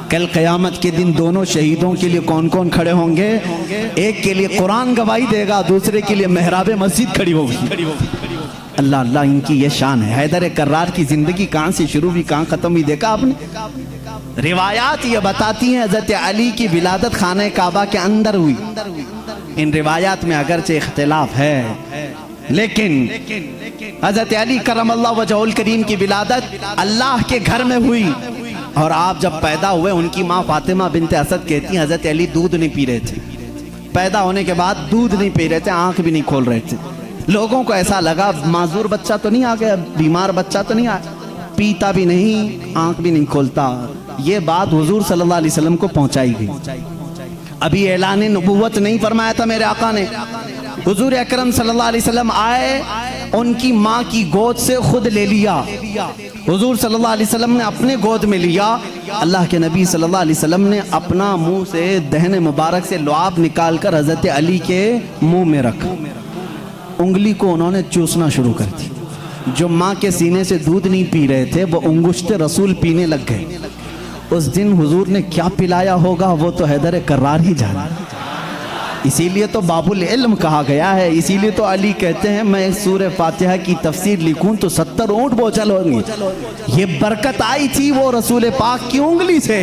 کل قیامت کے دن دونوں شہیدوں کے لیے کون کون کھڑے ہوں گے؟ ایک کے لیے قرآن گواہی دے گا، دوسرے کے لیے محراب مسجد کھڑی ہوگی۔ اللہ اللہ ان کی یہ شان ہے۔ حیدر کرار کی زندگی کہاں سے شروع ہوئی کہاں ختم ہوئی دیکھا آپ نے؟ روایات یہ بتاتی ہیں حضرت علی کی ولادت خانہ کعبہ کے اندر ہوئی۔ ان روایات میں اگرچہ اختلاف ہے لیکن حضرت علی کرم اللہ وجہہ الکریم کی ولادت اللہ کے گھر میں ہوئی، اور آپ جب پیدا ہوئے ان کی ماں فاطمہ بنت اسد کہتی ہیں حضرت علی دودھ نہیں پی رہے تھے، پیدا ہونے کے بعد دودھ نہیں پی رہے تھے، آنکھ بھی نہیں کھول رہے تھے۔ لوگوں کو ایسا لگا معذور بچہ تو نہیں آ گیا، بیمار بچہ تو نہیں آ، پیتا بھی نہیں آنکھ بھی نہیں کھولتا۔ یہ بات حضور صلی اللہ علیہ وسلم کو پہنچائی گئی۔ ابھی اعلان نبوت نہیں فرمایا تھا میرے آقا نے، حضور اکرم صلی اللہ علیہ وسلم آئے، ان کی ماں کی گود سے خود لے لیا، حضور صلی اللہ علیہ وسلم نے اپنے گود میں لیا۔ اللہ کے نبی صلی اللہ علیہ وسلم نے اپنا منہ سے دہن مبارک سے لعاب نکال کر حضرت علی کے منہ میں رکھا، انگلی کو انہوں نے چوسنا شروع کر دی۔ جو ماں کے سینے سے دودھ نہیں پی رہے تھے وہ انگشت رسول پینے لگ گئے۔ اس دن حضور نے کیا پلایا ہوگا وہ تو حیدر کرار ہی جانا۔ اسی لیے تو باب العلم کہا گیا ہے، اسی لیے تو علی کہتے ہیں میں سورہ فاتحہ کی تفسیر لکھوں تو 70 اونٹ بوجھل ہوں گے۔ یہ برکت آئی تھی وہ رسول پاک کی انگلی سے،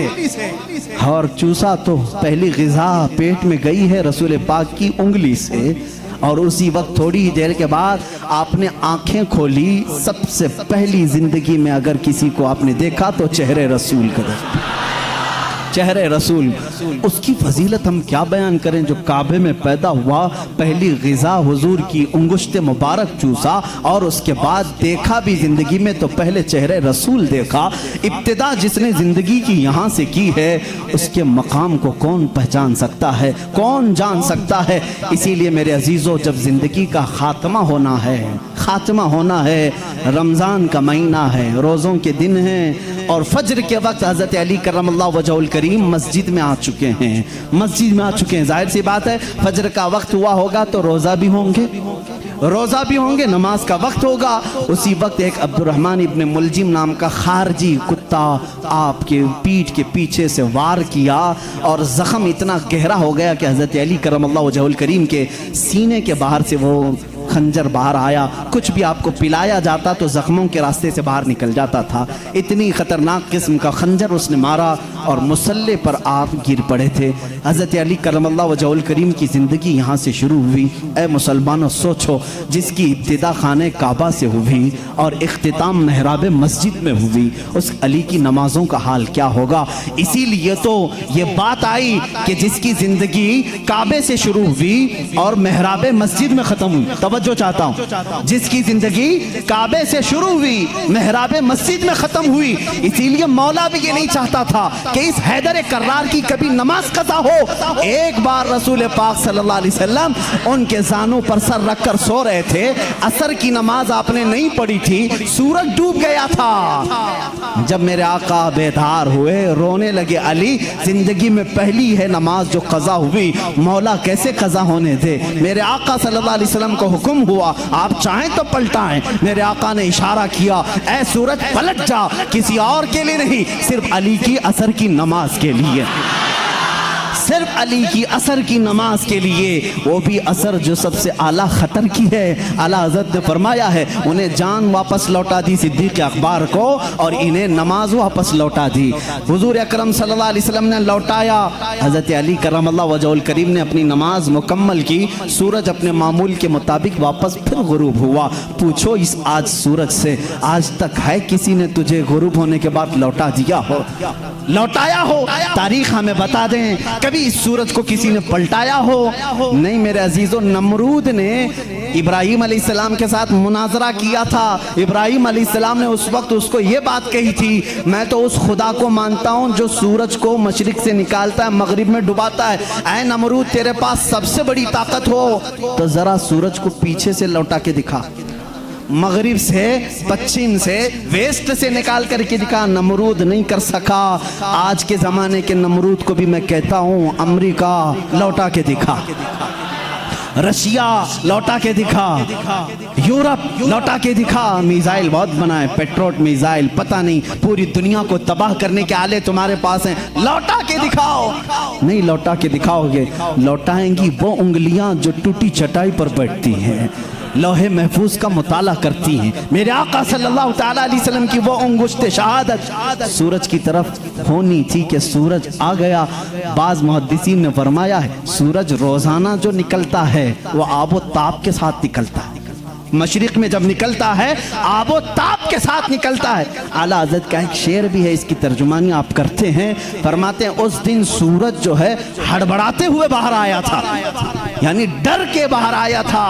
اور چوسا تو پہلی غذا پیٹ میں گئی ہے رسول پاک کی انگلی سے، اور اسی وقت تھوڑی دیر کے بعد آپ نے آنکھیں کھولی۔ سب سے پہلی زندگی میں اگر کسی کو آپ نے دیکھا تو چہرے رسول کا دیکھا، چہرے رسول۔ اس کی فضیلت ہم کیا بیان کریں، جو کعبے میں پیدا ہوا، پہلی غذا حضور کی انگشت مبارک چوسا، اور اس کے بعد دیکھا بھی زندگی میں تو پہلے چہرے رسول دیکھا۔ ابتدا جس نے زندگی کی یہاں سے کی ہے اس کے مقام کو کون پہچان سکتا ہے، کون جان سکتا ہے؟ اسی لیے میرے عزیزو جب زندگی کا خاتمہ ہونا ہے، خاتمہ ہونا ہے، رمضان کا مہینہ ہے، روزوں کے دن ہیں، اور فجر کے وقت حضرت علی کرم اللہ وجہہ الکریم مسجد میں آ چکے ہیں، مسجد میں آ چکے ہیں۔ ظاہر سی بات ہے فجر کا وقت ہوا ہوگا تو روزہ بھی ہوں گے، روزہ بھی ہوں گے، نماز کا وقت ہوگا۔ اسی وقت ایک عبد الرحمن ابن ملجم نام کا خارجی کتا آپ کے پیٹھ کے پیچھے سے وار کیا، اور زخم اتنا گہرا ہو گیا کہ حضرت علی کرم اللہ وجہہ الکریم کے سینے کے باہر سے وہ خنجر باہر آیا۔ کچھ بھی آپ کو پلایا جاتا تو زخموں کے راستے سے باہر نکل جاتا تھا، اتنی خطرناک قسم کا خنجر اس نے مارا، اور مسلح پر آپ گر پڑے تھے۔ حضرت علی کرم اللہ وجہہ الکریم کی زندگی یہاں سے شروع ہوئی۔ اے مسلمانوں سوچو، جس کی ابتدا خانہ کعبہ سے ہوئی اور اختتام محراب مسجد میں ہوئی، اس علی کی نمازوں کا حال کیا ہوگا؟ اسی لیے تو یہ بات آئی کہ جس کی زندگی کعبے سے شروع ہوئی اور محراب مسجد میں ختم ہوئی، توجہ چاہتا ہوں، جس کی زندگی کعبے سے شروع ہوئی محراب مسجد میں ختم ہوئی، اسی لیے مولا بھی یہ نہیں چاہتا تھا کہ اس حیدر کرار کی کبھی نماز قضا ہو۔ ایک بار رسول پاک صلی اللہ علیہ وسلم ان کے زانوں پر سر رکھ کر سو رہے تھے، عصر کی نماز آپ نے نہیں پڑھی تھی، سورج ڈوب گیا تھا۔ جب میرے آقا بیدار ہوئے رونے لگے، علی زندگی میں پہلی ہے نماز جو قضا ہوئی، مولا کیسے قضا ہونے دے؟ میرے آقا صلی اللہ علیہ وسلم کو حکم ہوا آپ چاہیں تو پلٹائیں۔ میرے آقا نے اشارہ کیا اے سورج پلٹ جا، کسی اور کے لیے نہیں، صرف علی کی عصر کی نماز کے لیے، صرف علی کی عصر کی نماز کے لیے، وہ بھی عصر جو سب سے اعلیٰ خطر کی ہے، اعلیٰ حضرت نے فرمایا ہے انہیں جان واپس لوٹا دی صدیق اکبر کو، اور انہیں نماز واپس لوٹا دی۔ حضور اکرم صلی اللہ علیہ وسلم نے لوٹایا، حضرت علی کرم اللہ وجہہ الکریم نے اپنی نماز مکمل کی، سورج اپنے معمول کے مطابق واپس پھر غروب ہوا۔ پوچھو اس آج سورج سے، آج تک ہے کسی نے تجھے غروب ہونے کے بعد لوٹا دیا ہو، لوٹایا ہو؟ تاریخ ہمیں بتا دیں کبھی اس سورج کو کسی نے پلٹایا ہو؟ نہیں میرے عزیزو، نمرود نے ابراہیم علیہ السلام کے ساتھ مناظرہ کیا تھا۔ ابراہیم علیہ السلام نے اس وقت اس کو یہ بات کہی تھی، میں تو اس خدا کو مانتا ہوں جو سورج کو مشرق سے نکالتا ہے مغرب میں ڈباتا ہے۔ اے نمرود، تیرے پاس سب سے بڑی طاقت ہو تو ذرا سورج کو پیچھے سے لوٹا کے دکھا، مغرب سے، پچھم سے، ویسٹ سے نکال کر کے دکھا۔ نمرود نہیں کر سکا۔ آج کے زمانے کے نمرود کو بھی میں کہتا ہوں امریکہ لوٹا کے دکھا، رشیا لوٹا کے دکھا، یورپ لوٹا کے دکھا۔ میزائل بہت بنائے، پیٹروٹ میزائل، پتہ نہیں پوری دنیا کو تباہ کرنے کے آلے تمہارے پاس ہیں، لوٹا کے دکھاؤ۔ نہیں لوٹا کے دکھاؤ گے، لوٹائیں گی وہ انگلیاں جو ٹوٹی چٹائی پر بیٹھتی ہیں، لوح محفوظ کا مطالعہ کرتی ہیں۔ میرے آقا صلی اللہ تعالیٰ علیہ وسلم کی وہ انگشت شہادت سورج کی طرف ہونی تھی کہ سورج آ گیا۔ بعض محدثین نے فرمایا ہے سورج روزانہ جو نکلتا ہے وہ آب و تاب کے ساتھ نکلتا ہے، مشرق میں جب نکلتا ہے آب و تاب کے ساتھ نکلتا ہے۔ اعلیٰ حضرت کا ایک شعر بھی ہے، اس کی ترجمانی آپ کرتے ہیں، فرماتے ہیں اس دن سورج جو ہے ہڑبڑاتے ہوئے باہر آیا تھا، یعنی ڈر کے باہر آیا تھا،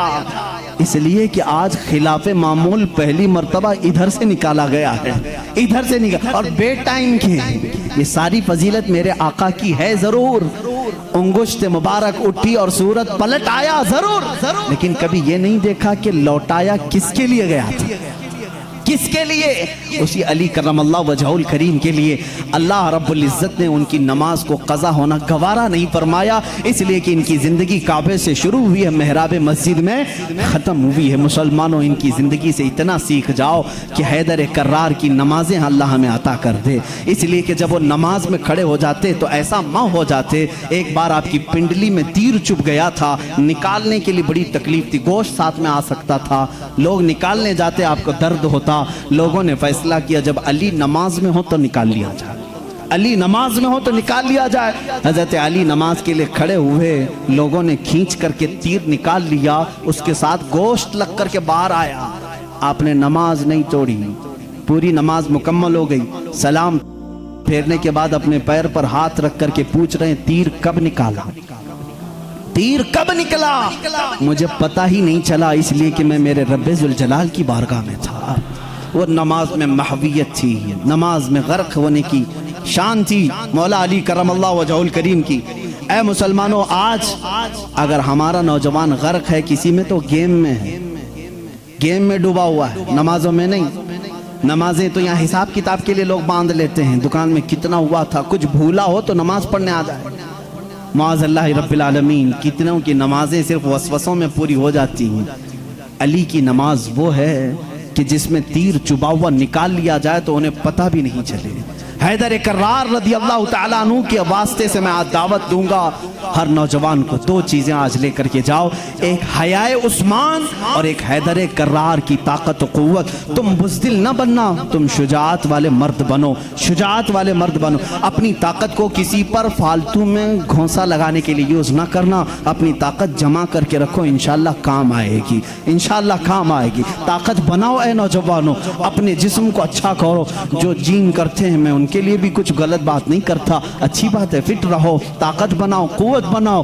اس لیے کہ آج خلاف معمول پہلی مرتبہ ادھر سے نکالا گیا ہے، ادھر سے نکالا، اور بے ٹائم کے۔ یہ ساری فضیلت میرے آقا کی ہے ضرور، انگشت مبارک اٹھی اور سورج پلٹ آیا ضرور، لیکن کبھی یہ نہیں دیکھا کہ لوٹایا کس کے لیے گیا تھا، کس کے لیے؟ اسی علی کرم اللہ وجہہ الکریم کے لیے۔ اللہ رب العزت نے ان کی نماز کو قضا ہونا گوارا نہیں فرمایا، اس لیے کہ ان کی زندگی کعبے سے شروع ہوئی ہے، محراب مسجد میں ختم ہوئی ہے۔ مسلمانوں ان کی زندگی سے اتنا سیکھ جاؤ کہ حیدر کرار کی نمازیں اللہ ہمیں عطا کر دے، اس لیے کہ جب وہ نماز میں کھڑے ہو جاتے تو ایسا ماں ہو جاتے۔ ایک بار آپ کی پنڈلی میں تیر چپ گیا تھا، نکالنے کے لیے بڑی تکلیف تھی، گوشت ساتھ میں آ سکتا تھا، لوگ نکالنے جاتے آپ کو درد ہوتا، لوگوں نے فیصلہ کیا جب علی نماز میں ہو تو نکال لیا جائے، علی نماز میں ہو تو نکال لیا جائے۔ حضرت علی نماز کے لیے کھڑے ہوئے، لوگوں نے کھینچ کر کے تیر نکال لیا، اس کے ساتھ گوشت لگ کر کے باہر آیا۔ آپ نے نماز نہیں توڑی، پوری نماز مکمل ہو گئی، سلام پھیرنے کے بعد اپنے پیر پر ہاتھ رکھ کر کے پوچھ رہے ہیں تیر کب نکالا، تیر کب نکلا؟ مجھے پتہ ہی نہیں چلا، اس لیے کہ میں میرے رب ذوالجلال کی بارگاہ میں تھا۔ وہ نماز میں محویت تھی، نماز میں غرق ہونے کی شان تھی مولا علی کرم اللہ وجہہ الکریم کی۔ اے مسلمانوں، آج اگر ہمارا نوجوان غرق ہے کسی میں تو گیم میں ہے، گیم میں ڈوبا ہوا ہے، نمازوں میں نہیں۔ نمازیں تو یہاں حساب کتاب کے لیے لوگ باندھ لیتے ہیں، دکان میں کتنا ہوا تھا، کچھ بھولا ہو تو نماز پڑھنے آ جائے۔ معاذ اللہ رب العالمین، کتنوں کی نمازیں صرف وسوسوں میں پوری ہو جاتی ہیں۔ علی کی نماز وہ ہے کہ جس میں تیر چبا ہوا نکال لیا جائے تو انہیں پتہ بھی نہیں چلے۔ حیدر کرار رضی اللہ تعالیٰ عنہ کے واسطے سے میں آج دعوت دوں گا ہر نوجوان کو، دو چیزیں آج لے کر کے جاؤ، ایک حیائے عثمان اور ایک حیدر کرار کی طاقت و قوت۔ تم بزدل نہ بننا، تم شجاعت والے مرد بنو، شجاعت والے مرد بنو۔ اپنی طاقت کو کسی پر فالتو میں گھونسا لگانے کے لیے یوز نہ کرنا، اپنی طاقت جمع کر کے رکھو، انشاءاللہ کام آئے گی، انشاءاللہ کام آئے گی۔ طاقت بناؤ اے نوجوانوں، اپنے جسم کو اچھا کرو۔ جو جیم کرتے ہیں میں ان کے لیے بھی کچھ غلط بات نہیں کرتا، اچھی بات ہے، فٹ رہو، طاقت بناؤ، قوت بناؤ،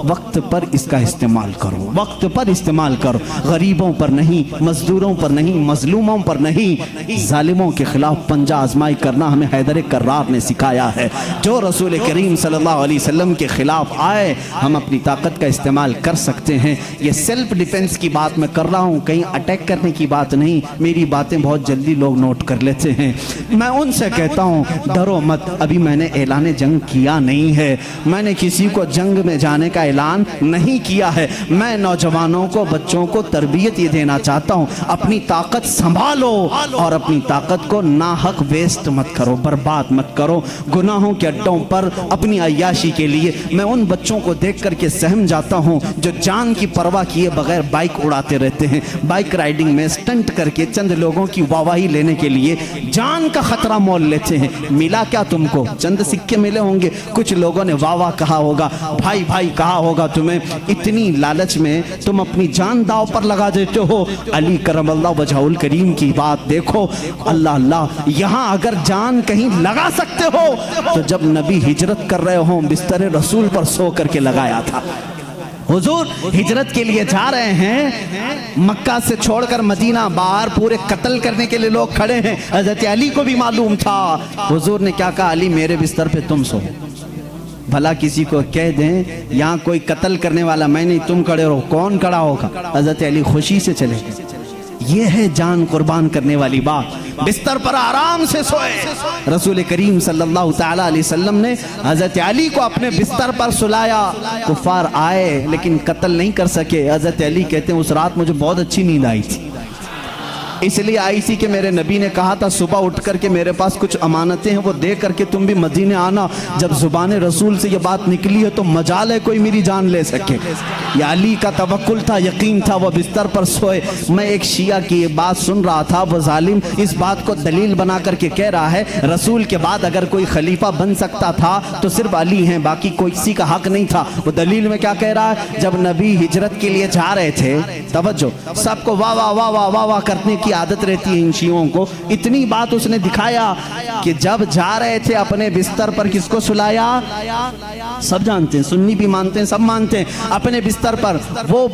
وقت پر اس کا استعمال کرو، وقت پر استعمال کرو، غریبوں پر نہیں، مزدوروں پر نہیں، مظلوموں پر نہیں، ظالموں کے خلاف پنجہ آزمائی کرنا ہمیں حیدر کرار نے سکھایا ہے۔ جو رسول کریم صلی اللہ علیہ وسلم کے خلاف آئے ہم اپنی طاقت کا استعمال کر سکتے ہیں۔ یہ سیلف ڈیفنس کی بات میں کر رہا ہوں، کہیں اٹیک کرنے کی بات نہیں، میری باتیں بہت جلدی لوگ نوٹ کر لیتے ہیں۔ میں ان سے کہتا ہوں ڈرو مت، ابھی میں نے اعلان جنگ کیا نہیں ہے، میں نے کسی کو جنگ میں جانے کا اعلان نہیں کیا ہے، میں نوجوانوں کو بچوں کو تربیت یہ دینا چاہتا ہوں، اپنی طاقت سنبھالو اور اپنی طاقت کو ناحق ویسٹ مت کرو، برباد مت کرو گناہوں کے اڈوں پر اپنی عیاشی کے لیے۔ میں ان بچوں کو دیکھ کر کے سہم جاتا ہوں جو جان کی پرواہ کیے بغیر بائک اڑاتے رہتے ہیں، بائک رائڈنگ میں سٹنٹ کر کے چند لوگوں کی واہواہی لینے کے لیے جان کا خطرہ مول لیتے ہیں۔ ملا کیا تم کو؟ چند سکے ملے ہوں گے، کچھ لوگوں نے واہ واہ کہا ہوگا، بھائی بھائی کہا ہوگا تمہیں، اتنی لالچ میں تم اپنی جان داؤ پر لگا دیتے ہو۔ علی کرم اللہ وجہہ الکریم کی بات دیکھو، اللہ اللہ، یہاں اگر جان کہیں لگا سکتے ہو تو جب نبی ہجرت کر رہے ہوں بستر رسول پر سو کر کے لگایا تھا۔ حضور ہجرت کے لیے جا رہے ہیں، مکہ سے چھوڑ کر مدینہ، باہر پورے قتل کرنے کے لیے لوگ کھڑے ہیں، حضرت علی کو بھی معلوم تھا۔ حضور نے کیا کہا؟ علی میرے بستر پہ تم سو، بھلا کسی کو کہہ دیں یہاں کوئی قتل کرنے والا میں نہیں، تم کھڑے رہو، کون کھڑا ہوگا؟ حضرت علی خوشی سے چلے گئے۔ یہ ہے جان قربان کرنے والی بات۔ بستر پر آرام سے سوئے، رسول کریم صلی اللہ تعالی علیہ وسلم نے حضرت علی کو اپنے بستر پر سلایا۔ کفار آئے لیکن قتل نہیں کر سکے۔ حضرت علی کہتے ہیں اس رات مجھے بہت اچھی نیند آئی تھی، اس لیے آئی تھی کہ میرے نبی نے کہا تھا صبح اٹھ کر کے میرے پاس کچھ امانتیں ہیں وہ دے کر کے تم بھی مدینے آنا۔ جب زبان رسول سے یہ بات نکلی ہے تو مجال ہے کوئی میری جان لے سکے۔ یہ علی کا توکل تھا، یقین تھا، وہ بستر پر سوئے۔ میں ایک شیعہ کی یہ بات سن رہا تھا، وہ ظالم اس بات کو دلیل بنا کر کے کہہ رہا ہے رسول کے بعد اگر کوئی خلیفہ بن سکتا تھا تو صرف علی ہیں، باقی کوئی کسی کا حق نہیں تھا۔ وہ دلیل میں کیا کہہ رہا ہے؟ جب نبی ہجرت کے لیے جا رہے تھے، توجہ، سب کو واہ واہ واہ واہ واہ واہ کرنے کی عادت رہتی ہے ان شیعوں کو، اتنی بات اس نے دکھایا کہ جب جا رہے تھے اپنے بستر پر کس کو سلایا؟ سب جانتے ہیں، سنی بھی مانتے ہیں، سب مانتے ہیں، اپنے بستر پر۔ وہ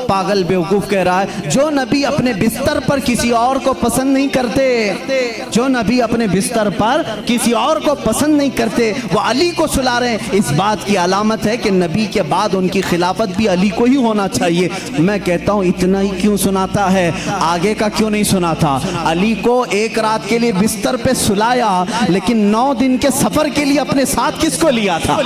پاگل بیوقوف کہہ رہا ہے جو نبی اپنے بستر پر کسی اور کو پسند نہیں کرتے، جو نبی اپنے بستر پر کسی اور کو پسند نہیں کرتے وہ علی کو سلا رہے ہیں، اس بات کی علامت ہے کہ نبی کے بعد ان کی خلافت بھی علی کو ہی ہونا چاہیے۔ میں کہتا ہوں اتنا ہی کیوں سناتا ہے، آگے کا کیوں نہیں سناتا؟ علی کو ایک رات کے لیے بستر پہ سلایا لیکن 9 دن کے سفر کے لیے اپنے ساتھ کس کو لیا تھا؟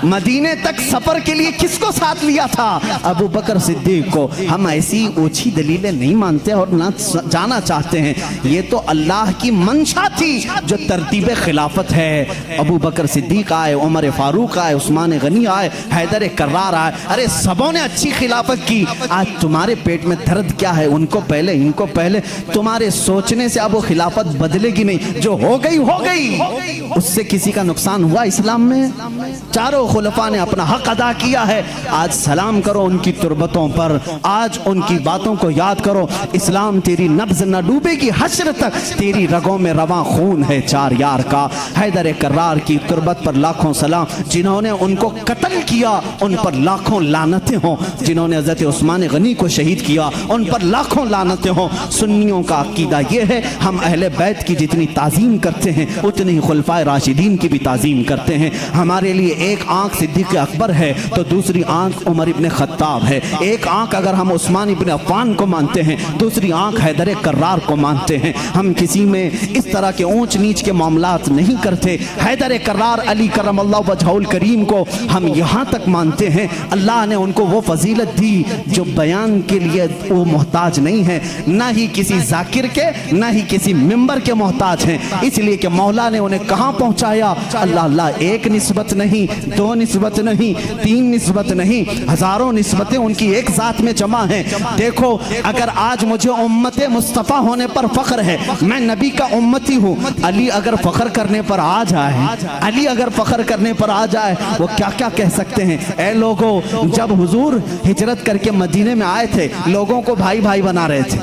مدینے تک سفر کے لیے کس کو ساتھ لیا تھا؟ ابو بکر صدیق کو۔ ہم ایسی اوچھی دلیلیں نہیں مانتے اور نہ جانا چاہتے ہیں، یہ تو اللہ کی منشا تھی جو ترتیب خلافت ہے۔ ابو بکر صدیق آئے، عمر فاروق آئے، عثمان غنی آئے، حیدر کرار آئے، ارے سبوں نے اچھی خلافت کی۔ آج تمہارے پیٹ میں درد کیا ہے؟ ان کو پہلے، ان کو پہلے، تمہارے سوچنے سے اب وہ خلافت بدلے گی نہیں، جو ہو گئی ہو گئی، اس سے کسی کا نقصان ہوا اسلام میں؟ چاروں خلفاء نے اپنا حق ادا کیا ہے۔ آج سلام کرو ان کی تربتوں پر، آج ان کی باتوں کو یاد کرو۔ اسلام تیری نبض نہ ڈوبے گی حشر تک، تیری رگوں میں رواں خون ہے چار یار کا۔ حیدر کرار کی تربت پر لاکھوں سلام، جنہوں نے ان کو قتل کیا ان پر لاکھوں لعنتیں ہوں، جنہوں نے حضرت عثمان غنی کو شہید کیا ان پر لاکھوں لعنتیں ہوں۔ سنیوں کا عقیدہ یہ ہے ہم اہل بیت کی جتنی تعظیم کرتے ہیں اتنی ہی خلفائے راشدین کی بھی تعظیم کرتے ہیں۔ ہمارے لیے ایک آنکھ صدیق اکبر ہے تو دوسری آنکھ عمر ابن خطاب ہے، ایک آنکھ اگر ہم عثمان ابن عفان کو مانتے ہیں دوسری آنکھ حیدر کرار کو مانتے ہیں۔ ہم کسی میں اس طرح کے اونچ نیچ کے معاملات نہیں کرتے۔ حیدر کرار علی کرم اللہ وجہہ الکریم کو ہم یہاں تک مانتے ہیں، اللہ نے ان کو وہ فضیلت دی جو بیان کے لیے وہ محتاج نہیں ہے، نہ ہی کسی ذاکر کے نہ ہی کسی ممبر کے محتاج ہیں، اس لیے کہ مولا نے انہیں کہاں پہنچایا؟ اللہ اللہ، ایک نسبت نہیں، دو نسبت نہیں، 3 نسبت نہیں، ہزاروں نسبتیں ان کی ایک ذات میں جمع ہیں۔ دیکھو اگر آج مجھے امت مصطفیٰ ہونے پر فخر ہے، میں نبی کا امتی ہوں، علی اگر فخر کرنے پر آ جائے، علی اگر فخر کرنے پر آ جائے وہ کیا کیا کہہ سکتے ہیں؟ اے لوگوں، جب حضور ہجرت کر کے مدینے میں آئے تھے لوگوں کو بھائی بھائی بنا رہے تھے،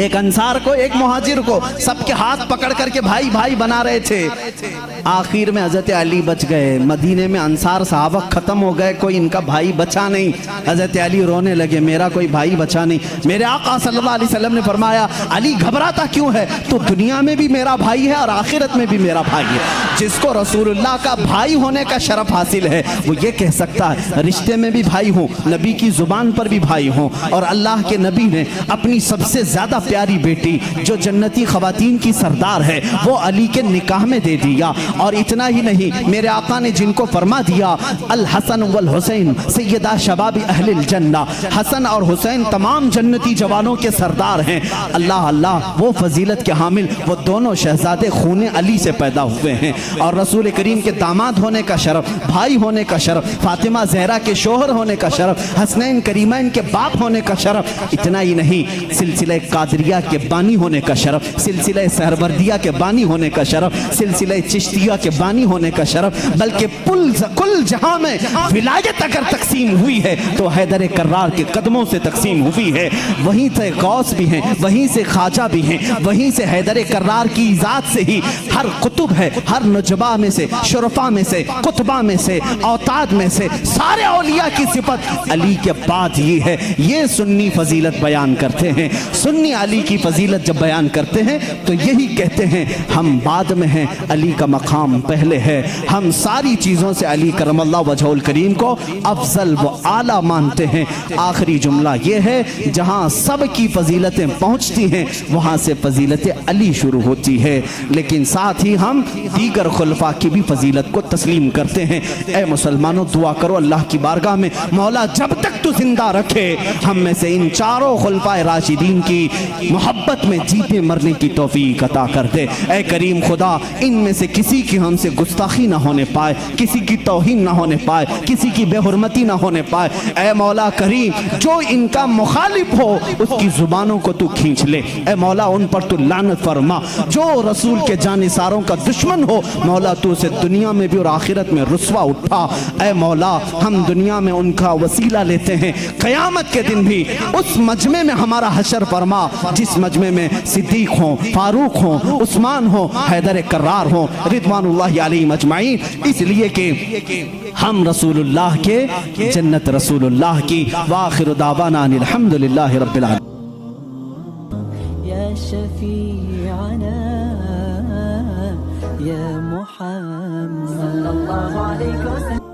ایک انصار کو ایک مہاجر کو سب کے ہاتھ پکڑ کر کے بھائی بھائی بنا رہے تھے۔ آخر میں حضرت علی بچ گئے، مدینے میں انصار صحابہ ختم ہو گئے، کوئی ان کا بھائی بچا نہیں۔ حضرت علی رونے لگے، میرا کوئی بھائی بچا نہیں۔ میرے آقا صلی اللہ علیہ وسلم نے فرمایا علی گھبراتا کیوں ہے؟ تو دنیا میں بھی میرا بھائی ہے اور آخرت میں بھی میرا بھائی ہے۔ جس کو رسول اللہ کا بھائی ہونے کا شرف حاصل ہے وہ یہ کہہ سکتا ہے رشتے میں بھی بھائی ہوں، نبی کی زبان پر بھی بھائی ہوں، اور اللہ کے نبی نے اپنی سب سے زیادہ پیاری بیٹی جو جنتی خواتین کی سردار ہے وہ علی کے نکاح میں دے دیا۔ اور اتنا ہی نہیں، میرے آقا نے جن کو فرما دیا الحسن والحسین سیدہ شباب اہل الجنہ، حسن اور حسین تمام جنتی جوانوں کے سردار ہیں، اللہ اللہ وہ فضیلت کے حامل وہ دونوں شہزادے خون علی سے پیدا ہوئے ہیں، اور رسول کریم کے داماد ہونے کا شرف، بھائی ہونے کا شرف، فاطمہ زہرا کے شوہر ہونے کا شرف، حسنین کریمین کے باپ ہونے کا شرف، اتنا ہی نہیں سلسلہ قادریہ کے بانی ہونے کا شرف، سلسلہ سہروردیہ کے بانی ہونے کا شرف، سلسلہ چشتیہ کے بانی ہونے کا شرف، بلکہ کل جہاں میں ولایت اگر تقسیم ہوئی ہے تو حیدر کرار کے قدموں سے تقسیم ہوئی ہے، وہیں سے غوث بھی ہیں، وہیں سے خواجہ بھی ہیں، وہیں سے حیدر کرار کی ذات سے ہی ہر قطب ہے، ہر نجبہ میں سے، شرفا میں سے، قطبہ میں سے، اوتاد میں سے، سارے اولیاء کی صفت علی کے بعد یہ ہے۔ یہ سنی فضیلت بیان کرتے ہیں، سنی علی کی فضیلت جب بیان کرتے ہیں تو یہی کہتے ہیں ہم بعد میں ہیں، علی کا مقام پہلے ہے، ہم ساری چیزوں سے علی کرم اللہ وجہہ الکریم کو افضل و اعلیٰ مانتے ہیں۔ آخری جملہ یہ ہے جہاں سب کی فضیلتیں پہنچتی ہیں وہاں سے فضیلت علی شروع ہوتی ہے، لیکن ساتھ ہی ہم دیگر خلفاء کی بھی فضیلت کو تسلیم کرتے ہیں۔ اے مسلمانوں دعا کرو اللہ کی بارگاہ میں مولا جب تک تو زندہ رکھے ہم میں سے ان چاروں خلفاء راشدین کی محبت میں جیتے مرنے کی توفیق عطا کر دے۔ اے کریم خدا ان میں سے کسی کی ہم سے گستاخی نہ ہونے پائے، کسی کی توہین نہ ہونے پائے، کسی کی بے حرمتی نہ ہونے پائے۔ اے مولا کریم جو ان کا مخالف ہو اس کی زبانوں کو تو کھینچ لے، اے مولا ان پر تو لعنت فرما، جو رسول کے جانثاروں کا دشمن ہو مولا تو اسے دنیا میں بھی اور آخرت میں رسوا اٹھا۔ اے مولا ہم دنیا میں ان کا وسیلہ لیتے ہیں، قیامت کے دن بھی اس مجمع میں ہمارا حشر فرما جس مجمع میں صدیق ہوں، فاروق ہوں، عثمان ہوں، حیدر کرار ہوں رضوان اللہ علیہم اجمعین، اس لیے کہ ہم رسول اللہ کے جنت رسول اللہ کی۔ وآخر دعوانا ان الحمدللہ رب العالمین۔ يا شفيعنا يا محمد صلى الله عليه وسلم